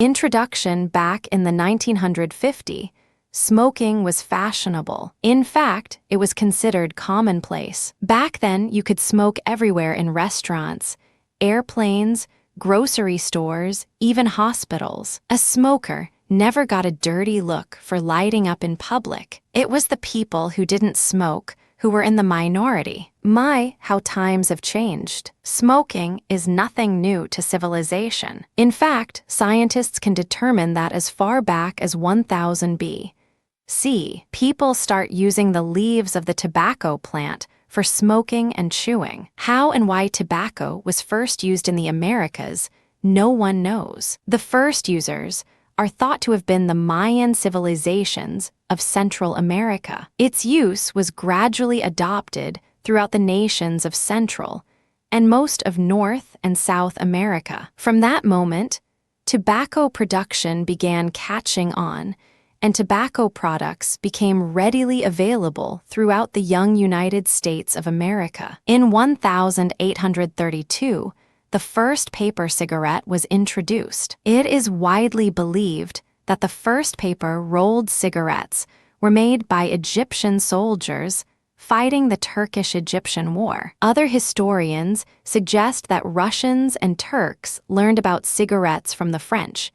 Introduction. Back in the 1950s, smoking was fashionable. In fact, it was considered commonplace. Back then, you could smoke everywhere in restaurants, airplanes, grocery stores, even hospitals. A smoker never got a dirty look for lighting up in public. It was the people who didn't smoke who were in the minority. My, how times have changed. Smoking is nothing new to civilization. In fact, scientists can determine that as far back as 1000 BC, people start using the leaves of the tobacco plant for smoking and chewing. How and why tobacco was first used in the Americas, no one knows. The first users are thought to have been the Mayan civilizations of Central America. Its use was gradually adopted throughout the nations of Central and most of North and South America. From that moment, tobacco production began catching on, and tobacco products became readily available throughout the young United States of America. In 1832, the first paper cigarette was introduced. It is widely believed that the first paper-rolled cigarettes were made by Egyptian soldiers fighting the Turkish-Egyptian War. Other historians suggest that Russians and Turks learned about cigarettes from the French,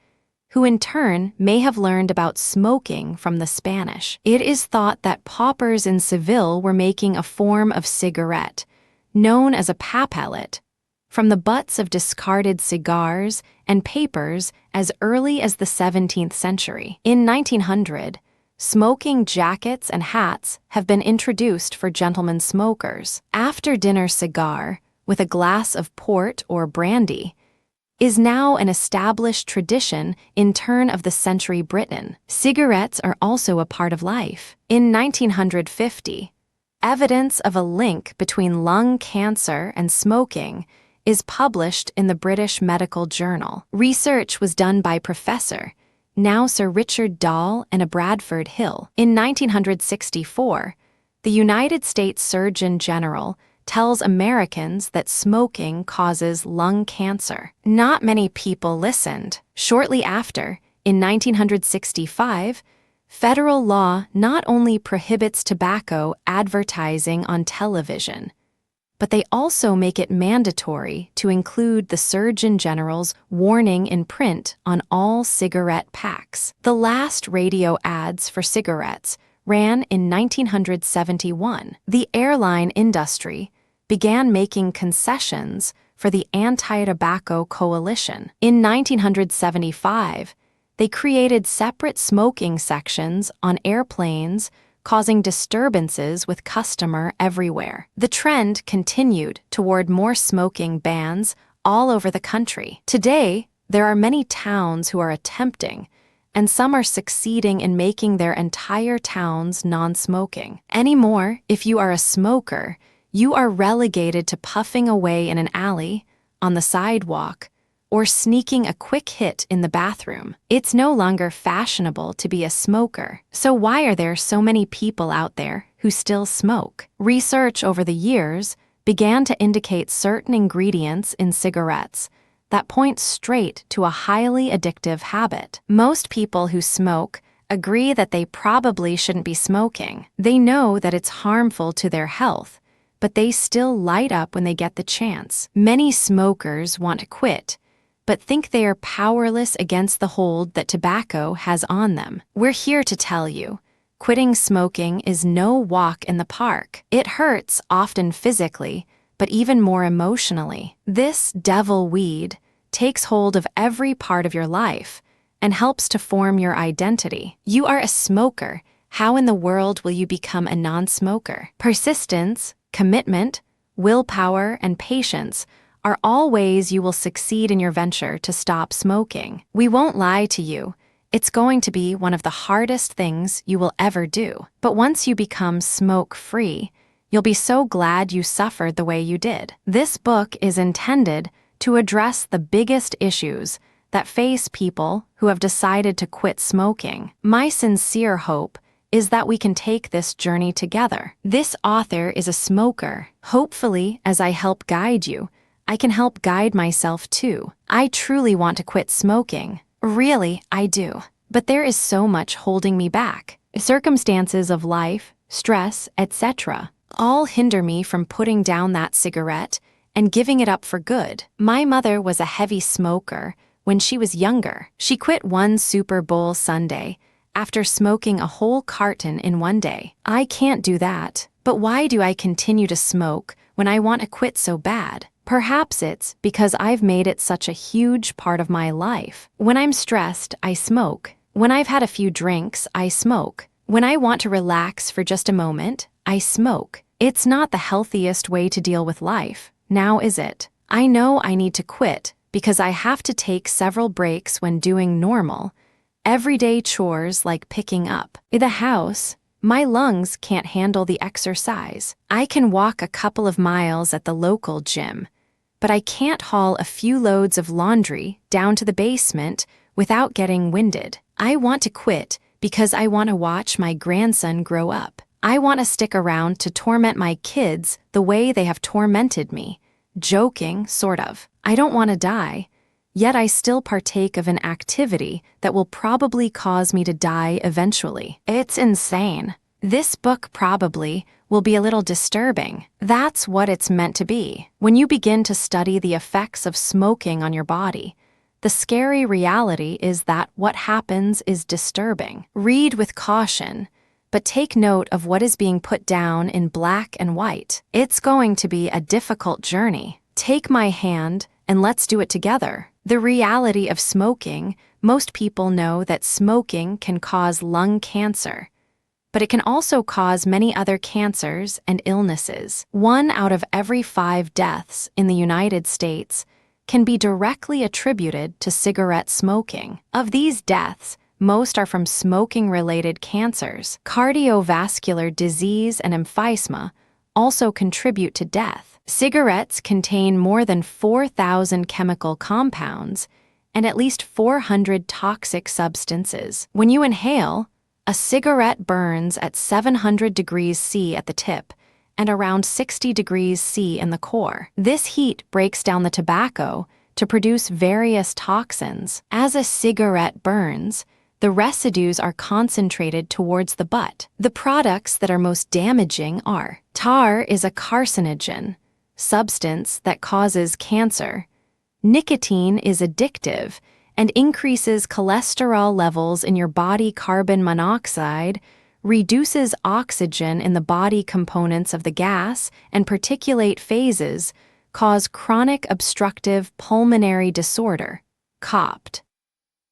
who in turn may have learned about smoking from the Spanish. It is thought that paupers in Seville were making a form of cigarette, known as a papellet, from the butts of discarded cigars and papers as early as the 17th century. In 1900, smoking jackets and hats have been introduced for gentlemen smokers. After-dinner cigar, with a glass of port or brandy, is now an established tradition in turn-of-the-century Britain. Cigarettes are also a part of life. In 1950, evidence of a link between lung cancer and smoking is published in the British Medical Journal. Research was done by Professor, now Sir Richard Dahl and a Bradford Hill. In 1964, the United States Surgeon General tells Americans that smoking causes lung cancer. Not many people listened. Shortly after, in 1965, federal law not only prohibits tobacco advertising on television, but they also make it mandatory to include the Surgeon General's warning in print on all cigarette packs. The last radio ads for cigarettes ran in 1971. The airline industry began making concessions for the Anti-Tobacco Coalition. In 1975, they created separate smoking sections on airplanes, causing disturbances with customers everywhere. The trend continued toward more smoking bans all over the country. Today, there are many towns who are attempting, and some are succeeding in making their entire towns non-smoking. Anymore, if you are a smoker, you are relegated to puffing away in an alley, on the sidewalk, or sneaking a quick hit in the bathroom. It's no longer fashionable to be a smoker. So why are there so many people out there who still smoke? Research over the years began to indicate certain ingredients in cigarettes that point straight to a highly addictive habit. Most people who smoke agree that they probably shouldn't be smoking. They know that it's harmful to their health, but they still light up when they get the chance. Many smokers want to quit, but think they are powerless against the hold that tobacco has on them. We're here to tell you, quitting smoking is no walk in the park. It hurts, often physically, but even more emotionally. This devil weed takes hold of every part of your life and helps to form your identity. You are a smoker. How in the world will you become a non-smoker? Persistence, commitment, willpower, and patience are all ways you will succeed in your venture to stop smoking. We won't lie to you. It's going to be one of the hardest things you will ever do. But once you become smoke-free, you'll be so glad you suffered the way you did. This book is intended to address the biggest issues that face people who have decided to quit smoking. My sincere hope is that we can take this journey together. This author is a smoker. Hopefully, as I help guide you, I can help guide myself too. I truly want to quit smoking, Really, I do. But there is so much holding me back. Circumstances of life, stress, etc., all hinder me from putting down that cigarette and giving it up for good. My mother was a heavy smoker when she was younger. She quit one Super Bowl Sunday after smoking a whole carton in one day. I can't do that. But why do I continue to smoke when I want to quit so bad? Perhaps it's because I've made it such a huge part of my life. When I'm stressed, I smoke. When I've had a few drinks, I smoke. When I want to relax for just a moment, I smoke. It's not the healthiest way to deal with life, now is it? I know I need to quit because I have to take several breaks when doing normal, everyday chores like picking up the house. My lungs can't handle the exercise. I can walk a couple of miles at the local gym, but I can't haul a few loads of laundry down to the basement without getting winded. I want to quit because I want to watch my grandson grow up. I want to stick around to torment my kids the way they have tormented me. Joking, sort of. I don't want to die, yet I still partake of an activity that will probably cause me to die eventually. It's insane. This book probably will be a little disturbing. That's what it's meant to be. When you begin to study the effects of smoking on your body, the scary reality is that what happens is disturbing. Read with caution, but take note of what is being put down in black and white. It's going to be a difficult journey. Take my hand and let's do it together. The reality of smoking: most people know that smoking can cause lung cancer, but it can also cause many other cancers and illnesses. 1 out of every 5 deaths in the United States can be directly attributed to cigarette smoking. Of these deaths, most are from smoking-related cancers. Cardiovascular disease and emphysema also contribute to death. Cigarettes contain more than 4,000 chemical compounds and at least 400 toxic substances. When you inhale, a cigarette burns at 700 degrees C at the tip and around 60 degrees C in the core. This heat breaks down the tobacco to produce various toxins. As a cigarette burns, the residues are concentrated towards the butt. The products that are most damaging are: tar is a carcinogen, substance that causes cancer. Nicotine is addictive and increases cholesterol levels in your body. Carbon monoxide reduces oxygen in the body components of the gas, and particulate phases cause chronic obstructive pulmonary disorder, COPD.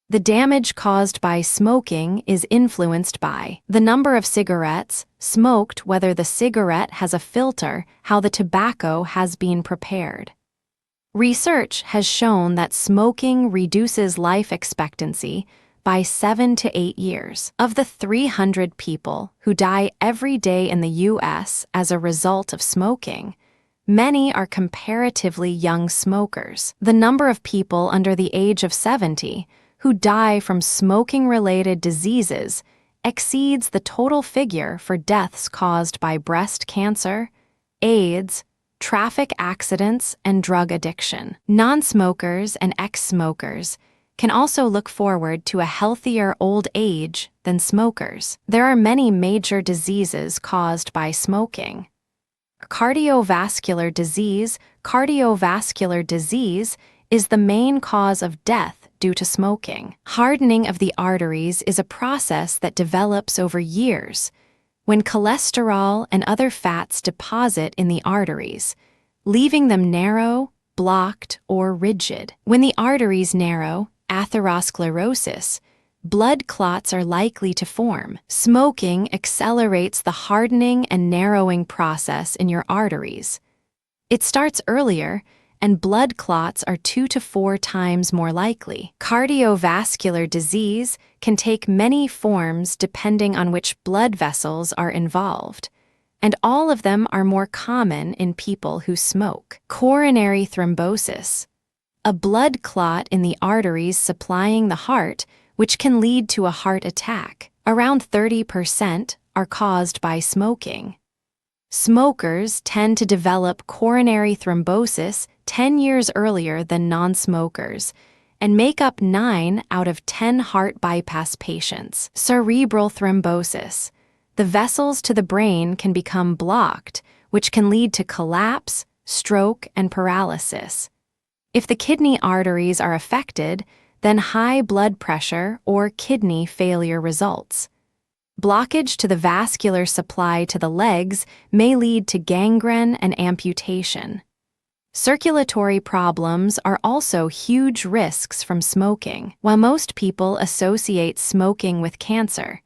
The damage caused by smoking is influenced by the number of cigarettes smoked, whether the cigarette has a filter, how the tobacco has been prepared. Research has shown that smoking reduces life expectancy by 7 to 8 years. Of the 300 people who die every day in the U.S. as a result of smoking, many are comparatively young smokers. The number of people under the age of 70 who die from smoking-related diseases exceeds the total figure for deaths caused by breast cancer, AIDS, traffic accidents, and drug addiction. Non-smokers and ex-smokers can also look forward to a healthier old age than smokers. There are many major diseases caused by smoking. Cardiovascular disease. Cardiovascular disease is the main cause of death due to smoking. Hardening of the arteries is a process that develops over years when cholesterol and other fats deposit in the arteries, leaving them narrow, blocked, or rigid. When the arteries narrow, atherosclerosis, blood clots are likely to form. Smoking accelerates the hardening and narrowing process in your arteries. It starts earlier, and blood clots are 2 to 4 times more likely. Cardiovascular disease can take many forms depending on which blood vessels are involved, and all of them are more common in people who smoke. Coronary thrombosis, a blood clot in the arteries supplying the heart, which can lead to a heart attack. Around 30% are caused by smoking. Smokers tend to develop coronary thrombosis 10 years earlier than non-smokers, and make up 9 out of 10 heart bypass patients. Cerebral thrombosis. The vessels to the brain can become blocked, which can lead to collapse, stroke, and paralysis. If the kidney arteries are affected, then high blood pressure or kidney failure results. Blockage to the vascular supply to the legs may lead to gangrene and amputation. Circulatory problems are also huge risks from smoking. While most people associate smoking with cancer,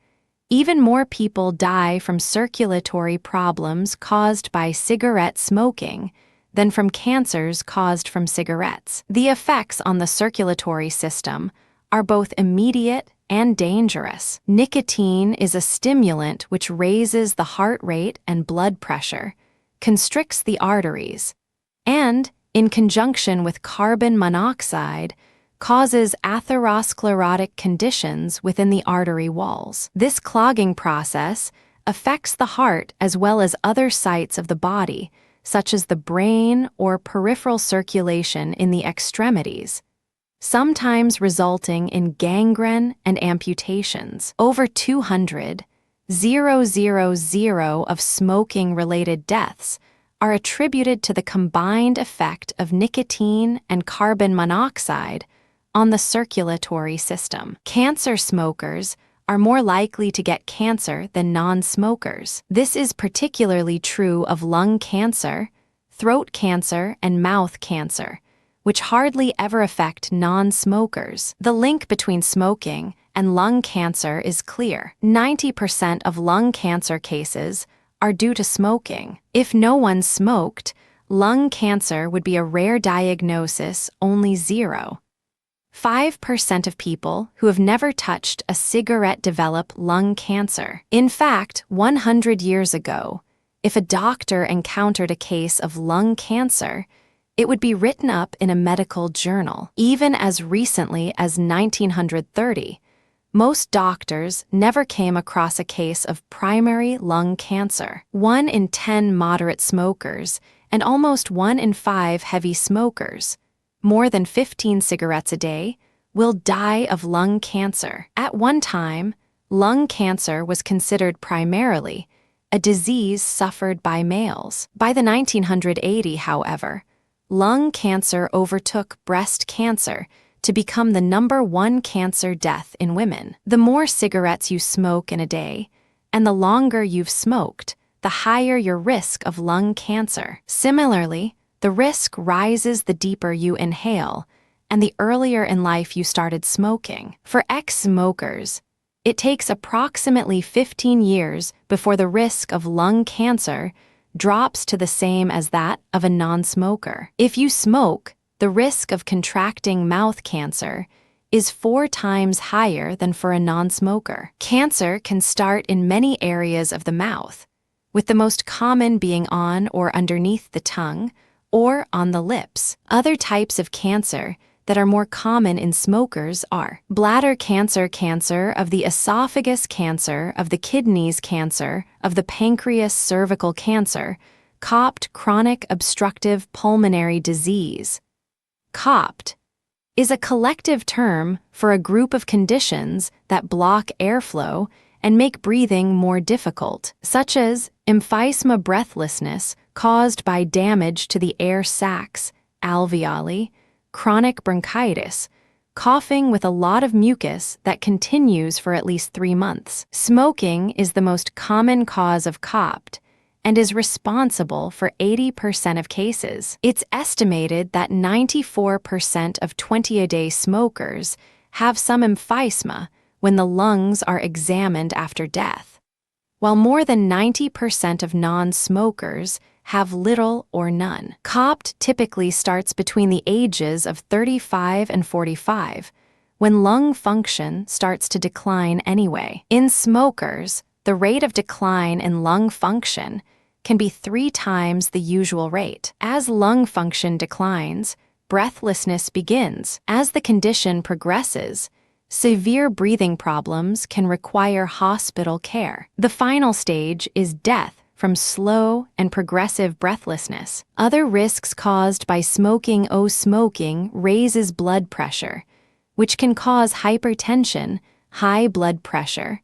even more people die from circulatory problems caused by cigarette smoking than from cancers caused from cigarettes. The effects on the circulatory system are both immediate and dangerous. Nicotine is a stimulant which raises the heart rate and blood pressure, constricts the arteries, and, in conjunction with carbon monoxide, causes atherosclerotic conditions within the artery walls. This clogging process affects the heart as well as other sites of the body, such as the brain or peripheral circulation in the extremities, sometimes resulting in gangrene and amputations. Over 200,000 of smoking-related deaths are attributed to the combined effect of nicotine and carbon monoxide on the circulatory system. Cancer smokers are more likely to get cancer than non-smokers. This is particularly true of lung cancer, throat cancer, and mouth cancer, which hardly ever affect non-smokers. The link between smoking and lung cancer is clear. 90% of lung cancer cases are due to smoking. If no one smoked, lung cancer would be a rare diagnosis, only 0.5% of people who have never touched a cigarette develop lung cancer. In fact, 100 years ago, if a doctor encountered a case of lung cancer, it would be written up in a medical journal. Even as recently as 1930, most doctors never came across a case of primary lung cancer. 1 in 10 moderate smokers and almost 1 in 5 heavy smokers, more than 15 cigarettes a day, will die of lung cancer. At one time, lung cancer was considered primarily a disease suffered by males. By the 1980, however, lung cancer overtook breast cancer to become the #1 cancer death in women. The more cigarettes you smoke in a day, and the longer you've smoked, the higher your risk of lung cancer. Similarly, the risk rises the deeper you inhale, and the earlier in life you started smoking. For ex-smokers, it takes approximately 15 years before the risk of lung cancer drops to the same as that of a non-smoker. If you smoke, the risk of contracting mouth cancer is 4 times higher than for a non-smoker. Cancer can start in many areas of the mouth, with the most common being on or underneath the tongue or on the lips. Other types of cancer that are more common in smokers are bladder cancer, cancer of the esophagus, cancer of the kidneys, cancer of the pancreas, cervical cancer, COPD, chronic obstructive pulmonary disease. COPD is a collective term for a group of conditions that block airflow and make breathing more difficult, such as emphysema, breathlessness caused by damage to the air sacs, alveoli, chronic bronchitis, coughing with a lot of mucus that continues for at least 3 months. Smoking is the most common cause of COPD and is responsible for 80% of cases. It's estimated that 94% of 20-a-day smokers have some emphysema when the lungs are examined after death, while more than 90% of non-smokers have little or none. COPD typically starts between the ages of 35 and 45, when lung function starts to decline anyway. In smokers, the rate of decline in lung function can be 3 times the usual rate. As lung function declines, breathlessness begins. As the condition progresses, severe breathing problems can require hospital care. The final stage is death from slow and progressive breathlessness. Other risks caused by smoking. Smoking raises blood pressure, which can cause hypertension, high blood pressure,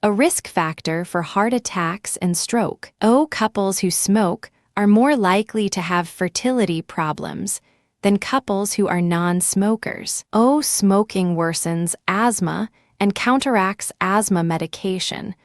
a risk factor for heart attacks and stroke. Couples who smoke are more likely to have fertility problems than couples who are non-smokers. Smoking worsens asthma and counteracts asthma medication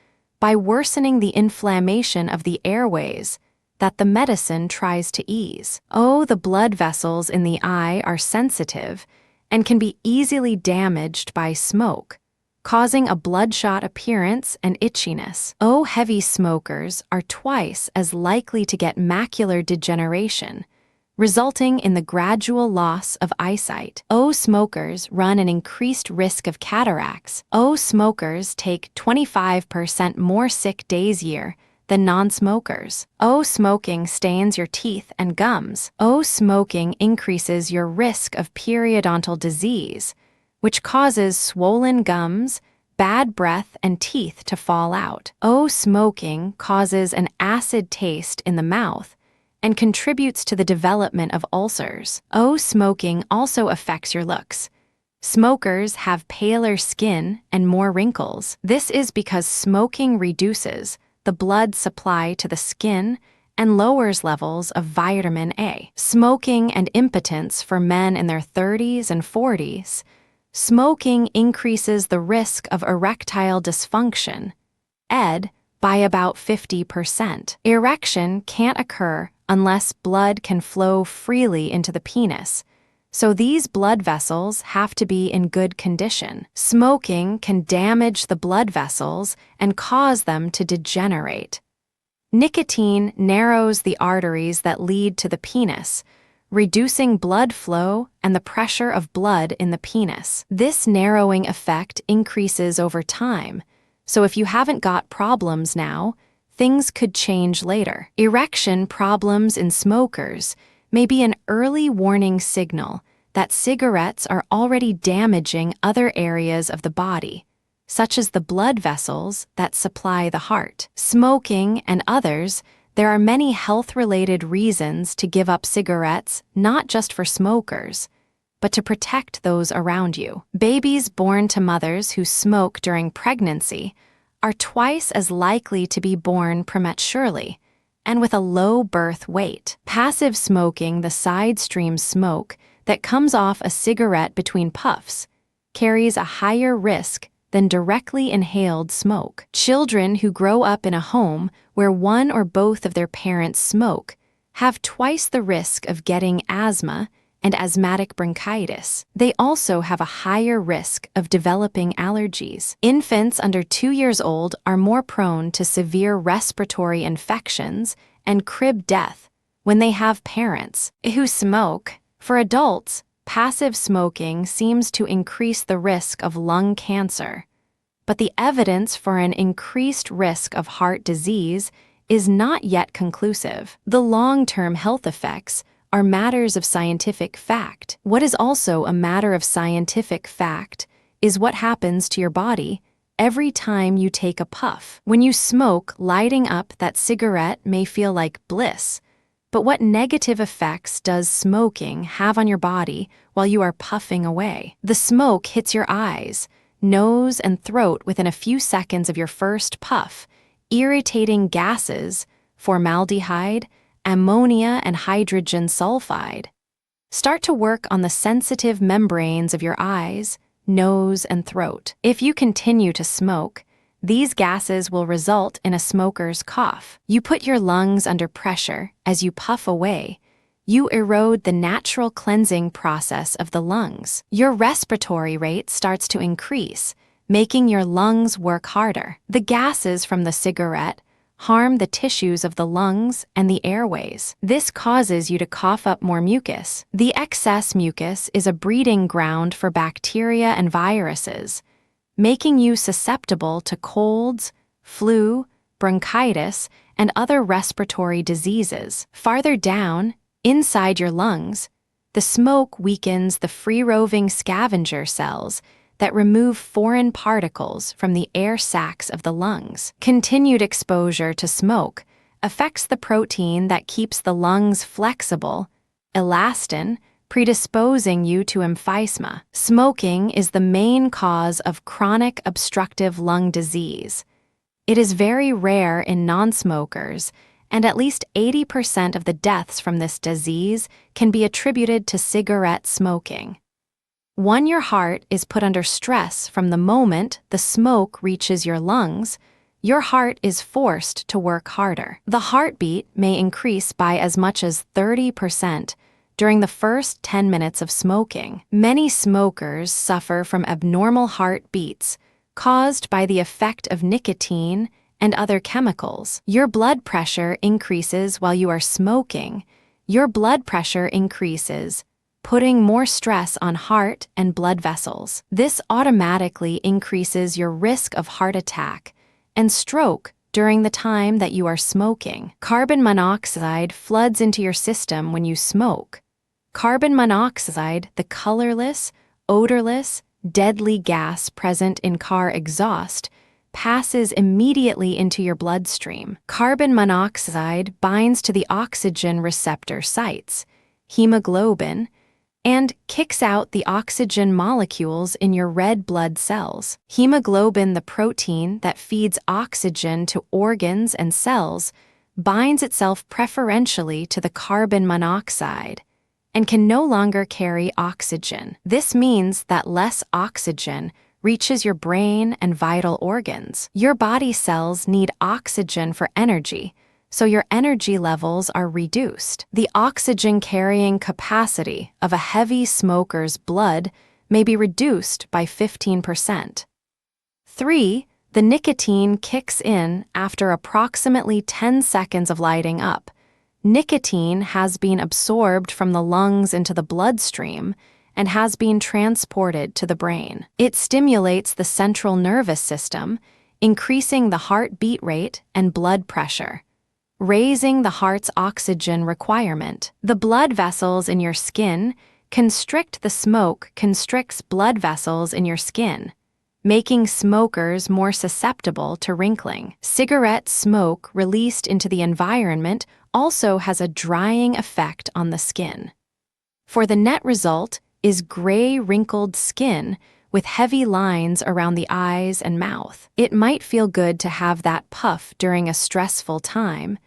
by worsening the inflammation of the airways that the medicine tries to ease. The blood vessels in the eye are sensitive and can be easily damaged by smoke, causing a bloodshot appearance and itchiness. Heavy smokers are twice as likely to get macular degeneration, resulting in the gradual loss of eyesight. Smokers run an increased risk of cataracts. Smokers take 25% more sick days year than non-smokers. Smoking stains your teeth and gums. Smoking increases your risk of periodontal disease, which causes swollen gums, bad breath, and teeth to fall out. Smoking causes an acid taste in the mouth and contributes to the development of ulcers. Smoking also affects your looks. Smokers have paler skin and more wrinkles. This is because smoking reduces the blood supply to the skin and lowers levels of vitamin A. Smoking and impotence for men in their 30s and 40s. Smoking increases the risk of erectile dysfunction, ED, by about 50%. Erection can't occur unless blood can flow freely into the penis, so these blood vessels have to be in good condition. Smoking can damage the blood vessels and cause them to degenerate. Nicotine narrows the arteries that lead to the penis, reducing blood flow and the pressure of blood in the penis. This narrowing effect increases over time, so if you haven't got problems now, things could change later. Erection problems in smokers may be an early warning signal that cigarettes are already damaging other areas of the body, such as the blood vessels that supply the heart. Smoking and others, there are many health-related reasons to give up cigarettes, not just for smokers, but to protect those around you. Babies born to mothers who smoke during pregnancy are twice as likely to be born prematurely and with a low birth weight. Passive smoking, the side stream smoke that comes off a cigarette between puffs, carries a higher risk than directly inhaled smoke. Children who grow up in a home where one or both of their parents smoke have twice the risk of getting asthma and asthmatic bronchitis. They also have a higher risk of developing allergies. Infants under 2 years old are more prone to severe respiratory infections and crib death when they have parents who smoke. For adults, passive smoking seems to increase the risk of lung cancer, but the evidence for an increased risk of heart disease is not yet conclusive. The long-term health effects are matters of scientific fact. What is also a matter of scientific fact is what happens to your body every time you take a puff. When you smoke, lighting up that cigarette may feel like bliss, but what negative effects does smoking have on your body while you are puffing away? The smoke hits your eyes, nose, and throat within a few seconds of your first puff, irritating gases, formaldehyde, ammonia, and hydrogen sulfide. Start to work on the sensitive membranes of your eyes, nose, and throat. If you continue to smoke, these gases will result in a smoker's cough. You put your lungs under pressure as you puff away. You erode the natural cleansing process of the lungs. Your respiratory rate starts to increase, making your lungs work harder. The gases from the cigarette harm the tissues of the lungs and the airways. This causes you to cough up more mucus. The excess mucus is a breeding ground for bacteria and viruses, making you susceptible to colds, flu, bronchitis, and other respiratory diseases. Farther down, inside your lungs, the smoke weakens the free-roving scavenger cells that remove foreign particles from the air sacs of the lungs. Continued exposure to smoke affects the protein that keeps the lungs flexible, elastin, predisposing you to emphysema. Smoking is the main cause of chronic obstructive lung disease. It is very rare in non-smokers, and at least 80% of the deaths from this disease can be attributed to cigarette smoking. Your heart is put under stress from the moment the smoke reaches your lungs. Your heart is forced to work harder. The heartbeat may increase by as much as 30% during the first 10 minutes of smoking. Many smokers suffer from abnormal heartbeats caused by the effect of nicotine and other chemicals. Your blood pressure increases while you are smoking. Your blood pressure increases, putting more stress on heart and blood vessels. This automatically increases your risk of heart attack and stroke during the time that you are smoking. Carbon monoxide floods into your system when you smoke. Carbon monoxide, the colorless, odorless, deadly gas present in car exhaust, passes immediately into your bloodstream. Carbon monoxide binds to the oxygen receptor sites, hemoglobin, and kicks out the oxygen molecules in your red blood cells. Hemoglobin, the protein that feeds oxygen to organs and cells, binds itself preferentially to the carbon monoxide and can no longer carry oxygen. This means that less oxygen reaches your brain and vital organs. Your body cells need oxygen for energy, so your energy levels are reduced. The oxygen-carrying capacity of a heavy smoker's blood may be reduced by 15%. 3. The nicotine kicks in after approximately 10 seconds of lighting up. Nicotine has been absorbed from the lungs into the bloodstream and has been transported to the brain. It stimulates the central nervous system, increasing the heartbeat rate and blood pressure, raising the heart's oxygen requirement. The blood vessels in your skin constrict. The smoke constricts blood vessels in your skin, making smokers more susceptible to wrinkling. Cigarette smoke released into the environment also has a drying effect on the skin. For the net result is gray, wrinkled skin with heavy lines around the eyes and mouth. It might feel good to have that puff during a stressful time,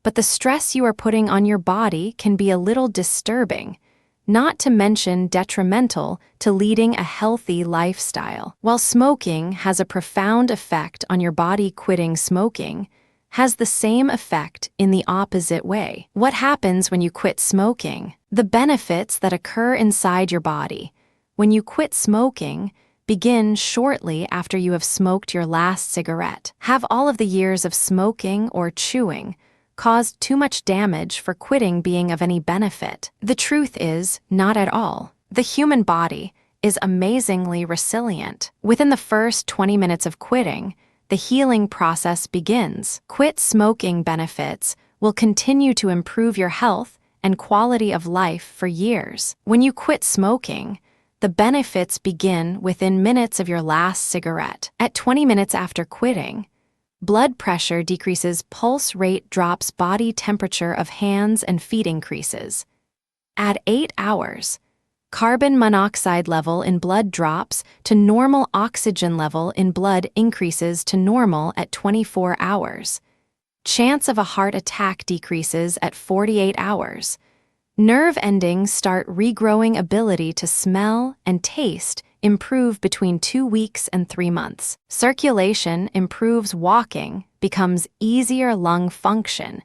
but the stress you are putting on your body can be a little disturbing, not to mention detrimental to leading a healthy lifestyle. While smoking has a profound effect on your body, quitting smoking has the same effect in the opposite way. What happens when you quit smoking? The benefits that occur inside your body when you quit smoking begin shortly after you have smoked your last cigarette. Have all of the years of smoking or chewing caused too much damage for quitting being of any benefit? The truth is, not at all. The human body is amazingly resilient. Within the first 20 minutes of quitting, the healing process begins. Quit smoking benefits will continue to improve your health and quality of life for years. When you quit smoking, the benefits begin within minutes of your last cigarette. At 20 minutes after quitting, blood pressure decreases, pulse rate drops, body temperature of hands and feet increases. At 8 hours, carbon monoxide level in blood drops to normal, oxygen level in blood increases to normal at 24 hours. Chance of a heart attack decreases at 48 hours. Nerve endings start regrowing, ability to smell and taste improve between 2 weeks and 3 months. Circulation improves, walking becomes easier, lung function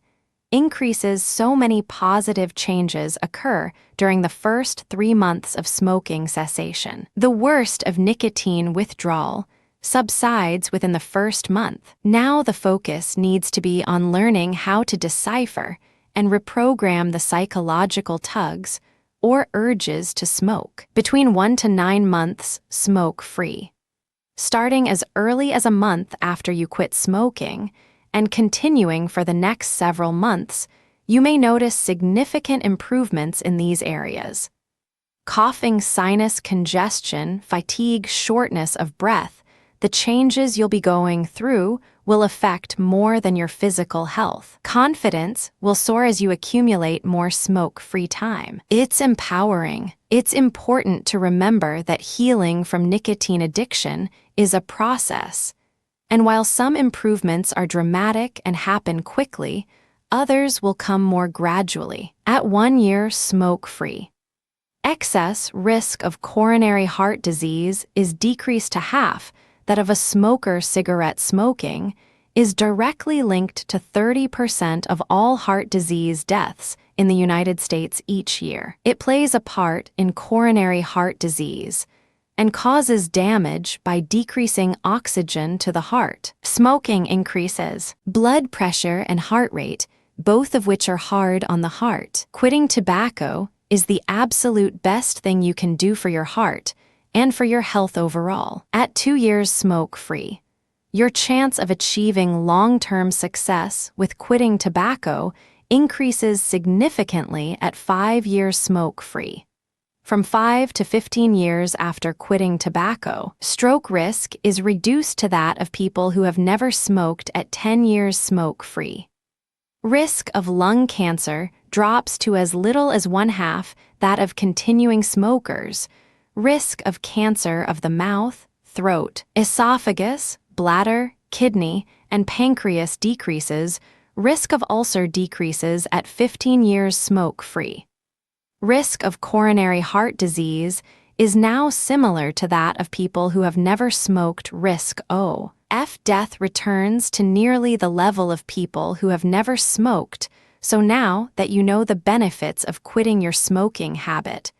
increases. So many positive changes occur during the first 3 months of smoking cessation. The worst of nicotine withdrawal subsides within the first month. Now the focus needs to be on learning how to decipher and reprogram the psychological tugs or urges to smoke. Between 1 to 9 months, smoke free. Starting as early as a month after you quit smoking and continuing for the next several months, you may notice significant improvements in these areas: coughing, sinus congestion, fatigue, shortness of breath, the changes you'll be going through will affect more than your physical health. Confidence will soar as you accumulate more smoke-free time. It's empowering. It's important to remember that healing from nicotine addiction is a process. And while some improvements are dramatic and happen quickly, others will come more gradually. At 1 year smoke-free, excess risk of coronary heart disease is decreased to half that of a smoker. Cigarette smoking is directly linked to 30% of all heart disease deaths in the United States each year. It plays a part in coronary heart disease and causes damage by decreasing oxygen to the heart. Smoking increases blood pressure and heart rate, both of which are hard on the heart. Quitting tobacco is the absolute best thing you can do for your heart and for your health overall. At 2 years smoke-free, your chance of achieving long-term success with quitting tobacco increases significantly at 5 years smoke-free. From 5 to 15 years after quitting tobacco, stroke risk is reduced to that of people who have never smoked at 10 years smoke-free. Risk of lung cancer drops to as little as 1/2 that of continuing smokers. Risk of cancer of the mouth, throat, esophagus, bladder, kidney, and pancreas decreases. Risk of ulcer decreases at 15 years smoke-free. Risk of coronary heart disease is now similar to that of people who have never smoked. Risk of death returns to nearly the level of people who have never smoked. So now that you know the benefits of quitting your smoking habit,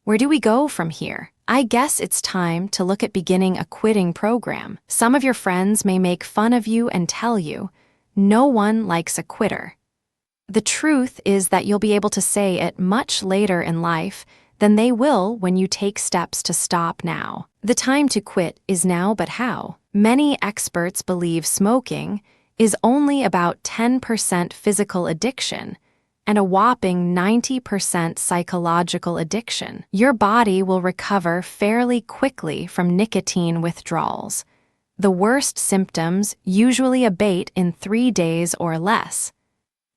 where do we go from here? I guess it's time to look at beginning a quitting program. Some of your friends may make fun of you and tell you, no one likes a quitter. The truth is that you'll be able to say it much later in life than they will when you take steps to stop now. The time to quit is now, but how? Many experts believe smoking is only about 10% physical addiction and a whopping 90% psychological addiction. Your body will recover fairly quickly from nicotine withdrawals. The worst symptoms usually abate in 3 days or less.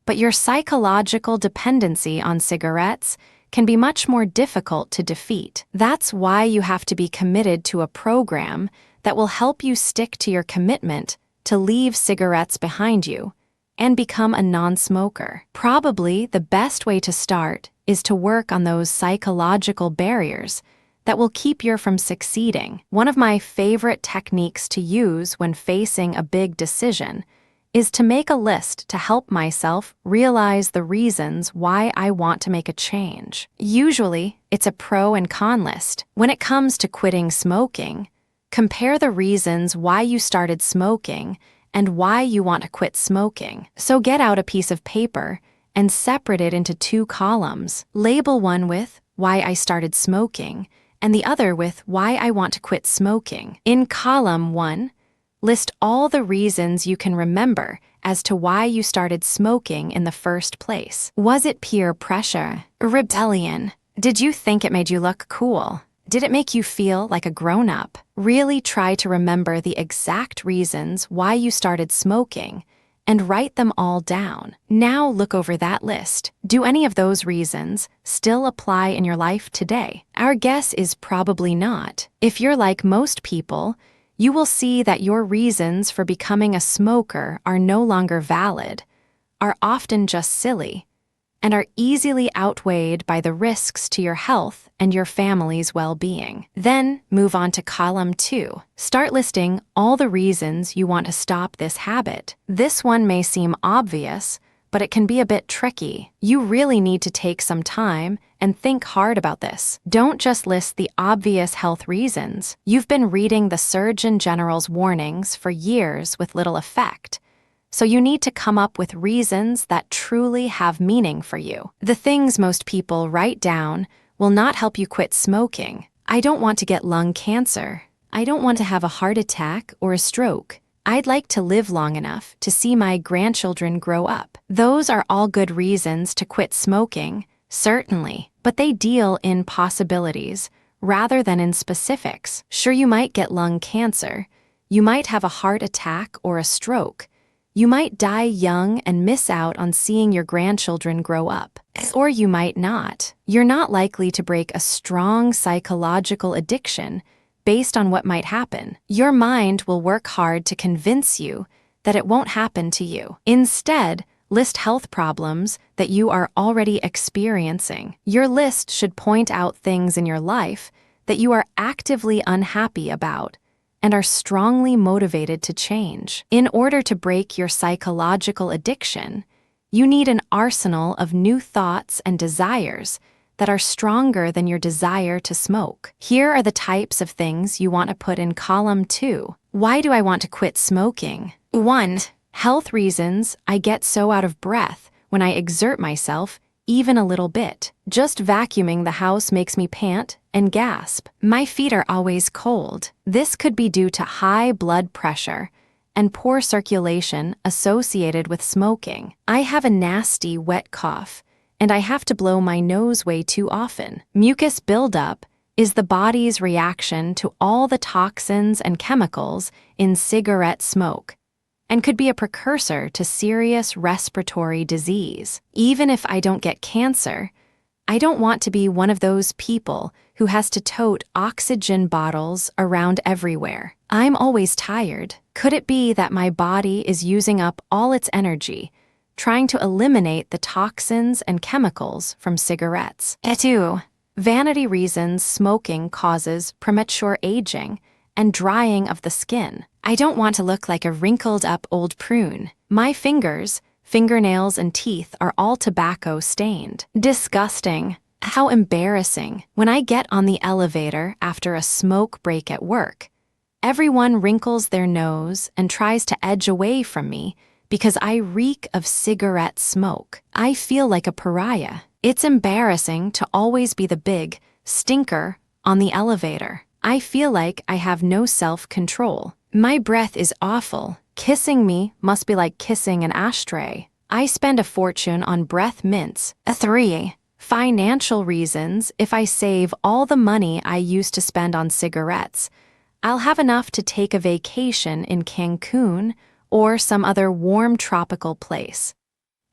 But your psychological dependency on cigarettes can be much more difficult to defeat. That's why you have to be committed to a program that will help you stick to your commitment to leave cigarettes behind you and become a non-smoker. Probably the best way to start is to work on those psychological barriers that will keep you from succeeding. One of my favorite techniques to use when facing a big decision is to make a list to help myself realize the reasons why I want to make a change. Usually, it's a pro and con list. When it comes to quitting smoking, compare the reasons why you started smoking and why you want to quit smoking. So get out a piece of paper and separate it into 2 columns. Label one with why I started smoking and the other with why I want to quit smoking. In column 1, list all the reasons you can remember as to why you started smoking in the first place. Was it peer pressure? Rebellion? Did you think it made you look cool? Did it make you feel like a grown-up? Really try to remember the exact reasons why you started smoking and write them all down. Now look over that list. Do any of those reasons still apply in your life today? Our guess is probably not. If you're like most people, you will see that your reasons for becoming a smoker are no longer valid, are often just silly, and are easily outweighed by the risks to your health and your family's well-being. Then move on to column 2. Start listing all the reasons you want to stop this habit. This one may seem obvious, but it can be a bit tricky. You really need to take some time and think hard about this. Don't just list the obvious health reasons. You've been reading the Surgeon General's warnings for years with little effect. So you need to come up with reasons that truly have meaning for you. The things most people write down will not help you quit smoking. I don't want to get lung cancer. I don't want to have a heart attack or a stroke. I'd like to live long enough to see my grandchildren grow up. Those are all good reasons to quit smoking, certainly, but they deal in possibilities rather than in specifics. Sure, you might get lung cancer. You might have a heart attack or a stroke. You might die young and miss out on seeing your grandchildren grow up. Or you might not. You're not likely to break a strong psychological addiction based on what might happen. Your mind will work hard to convince you that it won't happen to you. Instead, list health problems that you are already experiencing. Your list should point out things in your life that you are actively unhappy about and are strongly motivated to change. In order to break your psychological addiction, you need an arsenal of new thoughts and desires that are stronger than your desire to smoke. Here are the types of things you want to put in column 2. Why do I want to quit smoking? 1. Health reasons. I get so out of breath when I exert myself even a little bit. Just vacuuming the house makes me pant and gasp. My feet are always cold. This could be due to high blood pressure and poor circulation associated with smoking. I have a nasty wet cough, and I have to blow my nose way too often. Mucus buildup is the body's reaction to all the toxins and chemicals in cigarette smoke, and could be a precursor to serious respiratory disease. Even if I don't get cancer, I don't want to be one of those people who has to tote oxygen bottles around everywhere. I'm always tired. Could it be that my body is using up all its energy trying to eliminate the toxins and chemicals from cigarettes? 2. Vanity reasons. Smoking causes premature aging and drying of the skin. I don't want to look like a wrinkled-up old prune. My fingers, fingernails, and teeth are all tobacco stained. Disgusting. How embarrassing. When I get on the elevator after a smoke break at work, everyone wrinkles their nose and tries to edge away from me because I reek of cigarette smoke. I feel like a pariah. It's embarrassing to always be the big stinker on the elevator. I feel like I have no self-control. My breath is awful. Kissing me must be like kissing an ashtray. I spend a fortune on breath mints. 3. Financial reasons. If I save all the money I used to spend on cigarettes, I'll have enough to take a vacation in Cancun or some other warm tropical place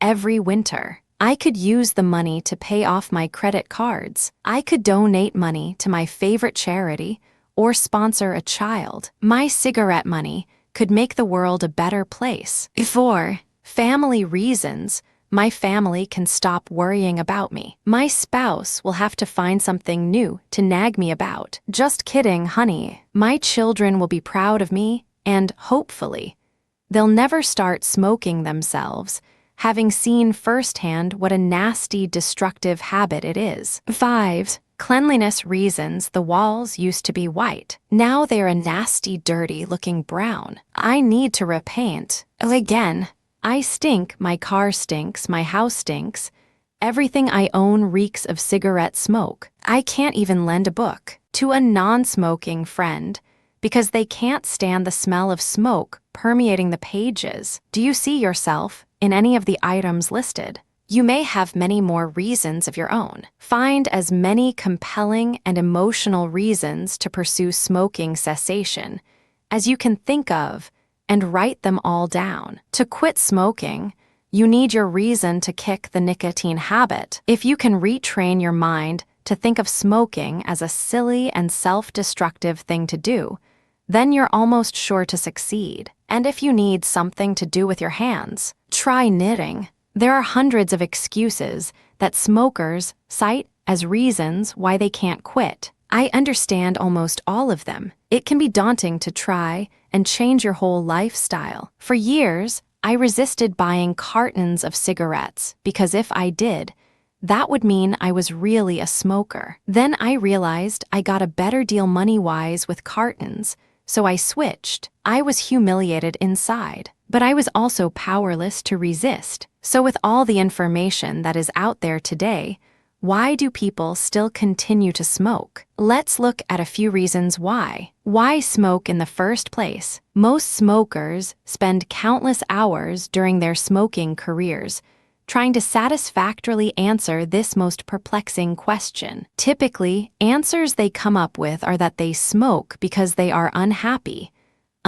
every winter. I could use the money to pay off my credit cards. I could donate money to my favorite charity or sponsor a child. My cigarette money could make the world a better place. 4. Family reasons. My family can stop worrying about me. My spouse will have to find something new to nag me about. Just kidding, honey. My children will be proud of me, and hopefully, they'll never start smoking themselves, having seen firsthand what a nasty, destructive habit it is. 5. Cleanliness reasons. The walls used to be white. Now they're a nasty, dirty-looking brown. I need to repaint. Again, I stink, my car stinks, my house stinks. Everything I own reeks of cigarette smoke. I can't even lend a book to a non-smoking friend because they can't stand the smell of smoke permeating the pages. Do you see yourself in any of the items listed? You may have many more reasons of your own. Find as many compelling and emotional reasons to pursue smoking cessation as you can think of and write them all down. To quit smoking, you need your reason to kick the nicotine habit. If you can retrain your mind to think of smoking as a silly and self-destructive thing to do, then you're almost sure to succeed. And if you need something to do with your hands, try knitting. There are hundreds of excuses that smokers cite as reasons why they can't quit. I understand almost all of them. It can be daunting to try and change your whole lifestyle. For years, I resisted buying cartons of cigarettes because if I did, that would mean I was really a smoker. Then I realized I got a better deal money-wise with cartons, so I switched. I was humiliated inside, but I was also powerless to resist. So with all the information that is out there today, why do people still continue to smoke? Let's look at a few reasons why. Why smoke in the first place? Most smokers spend countless hours during their smoking careers trying to satisfactorily answer this most perplexing question. Typically, answers they come up with are that they smoke because they are unhappy,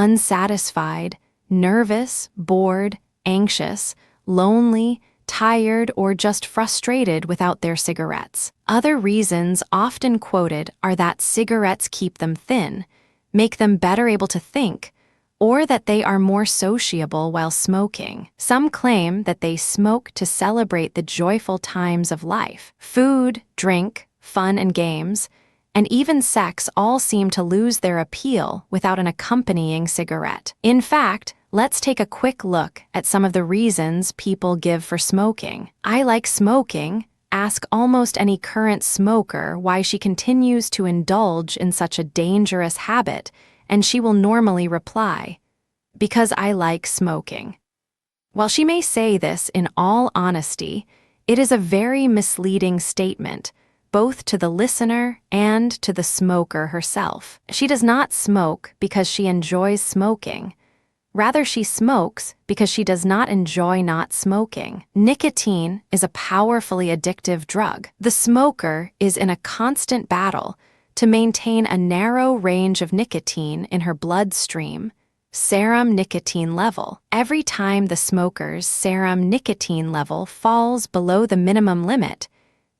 unsatisfied, nervous, bored, anxious, lonely, tired, or just frustrated without their cigarettes. Other reasons often quoted are that cigarettes keep them thin, make them better able to think, or that they are more sociable while smoking. Some claim that they smoke to celebrate the joyful times of life. Food, drink, fun and games, and even sex all seem to lose their appeal without an accompanying cigarette. In fact, let's take a quick look at some of the reasons people give for smoking. I like smoking. Ask almost any current smoker why she continues to indulge in such a dangerous habit, and she will normally reply, "Because I like smoking." While she may say this in all honesty, it is a very misleading statement, both to the listener and to the smoker herself. She does not smoke because she enjoys smoking. Rather, she smokes because she does not enjoy not smoking. Nicotine is a powerfully addictive drug. The smoker is in a constant battle to maintain a narrow range of nicotine in her bloodstream, serum nicotine level. Every time the smoker's serum nicotine level falls below the minimum limit,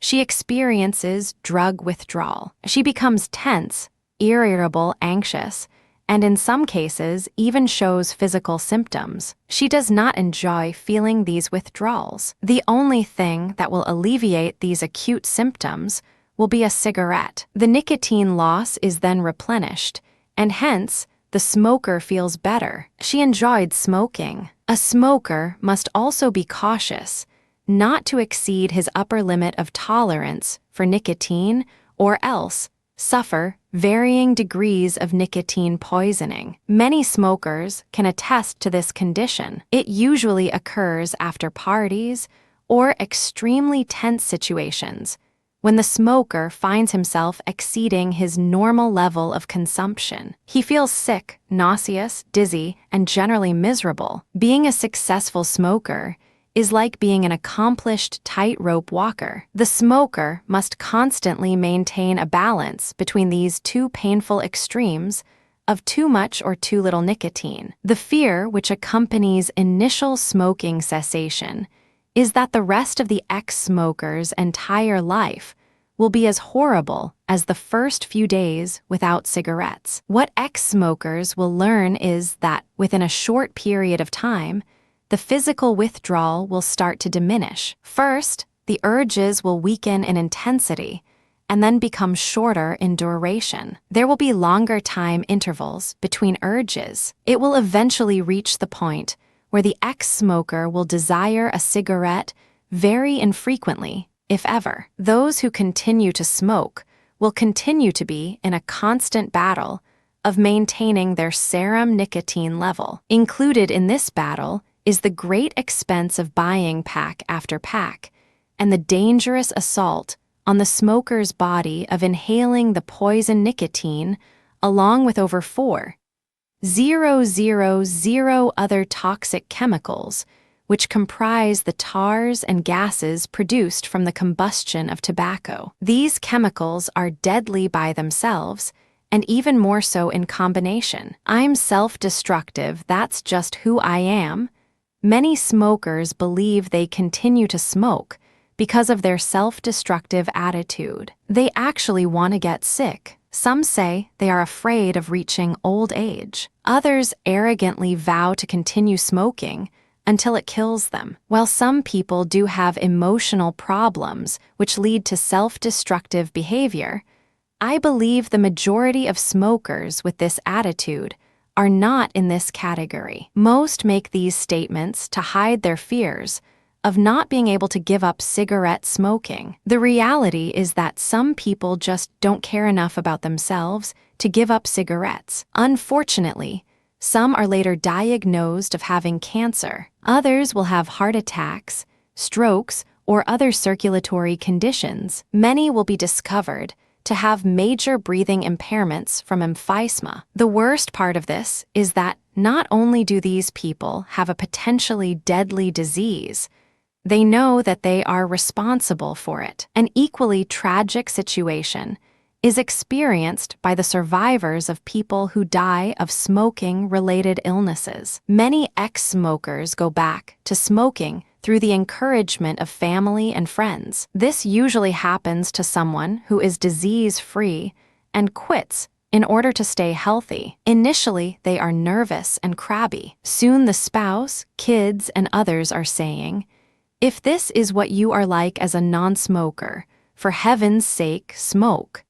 she experiences drug withdrawal. She becomes tense, irritable, anxious, and in some cases even shows physical symptoms. She does not enjoy feeling these withdrawals. The only thing that will alleviate these acute symptoms will be a cigarette. The nicotine loss is then replenished, and hence, the smoker feels better. She enjoyed smoking. A smoker must also be cautious not to exceed his upper limit of tolerance for nicotine or else suffer varying degrees of nicotine poisoning. Many smokers can attest to this condition. It usually occurs after parties or extremely tense situations when the smoker finds himself exceeding his normal level of consumption. He feels sick, nauseous, dizzy, and generally miserable. Being a successful smoker is like being an accomplished tightrope walker. The smoker must constantly maintain a balance between these two painful extremes of too much or too little nicotine. The fear which accompanies initial smoking cessation is that the rest of the ex-smoker's entire life will be as horrible as the first few days without cigarettes. What ex-smokers will learn is that within a short period of time, the physical withdrawal will start to diminish. First, the urges will weaken in intensity and then become shorter in duration. There will be longer time intervals between urges. It will eventually reach the point where the ex-smoker will desire a cigarette very infrequently, if ever. Those who continue to smoke will continue to be in a constant battle of maintaining their serum nicotine level. Included in this battle is the great expense of buying pack after pack and the dangerous assault on the smoker's body of inhaling the poison nicotine along with over 4,000 other toxic chemicals which comprise the tars and gases produced from the combustion of tobacco. These chemicals are deadly by themselves and even more so in combination. I'm self-destructive, that's just who I am. Many smokers believe they continue to smoke because of their self-destructive attitude. They actually want to get sick. Some say they are afraid of reaching old age. Others arrogantly vow to continue smoking until it kills them. While some people do have emotional problems which lead to self-destructive behavior, I believe the majority of smokers with this attitude are not in this category. Most make these statements to hide their fears of not being able to give up cigarette smoking. The reality is that some people just don't care enough about themselves to give up cigarettes. Unfortunately, some are later diagnosed of having cancer. Others will have heart attacks, strokes, or other circulatory conditions. Many will be discovered to have major breathing impairments from emphysema. The worst part of this is that not only do these people have a potentially deadly disease, they know that they are responsible for it. An equally tragic situation is experienced by the survivors of people who die of smoking-related illnesses. Many ex-smokers go back to smoking through the encouragement of family and friends. This usually happens to someone who is disease-free and quits in order to stay healthy. Initially, they are nervous and crabby. Soon the spouse, kids, and others are saying, "If this is what you are like as a non-smoker, for heaven's sake, smoke."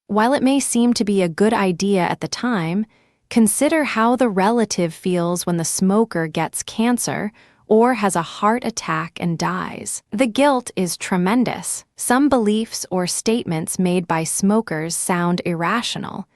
While it may seem to be a good idea at the time, consider how the relative feels when the smoker gets cancer or has a heart attack and dies. The guilt is tremendous. Some beliefs or statements made by smokers sound irrational,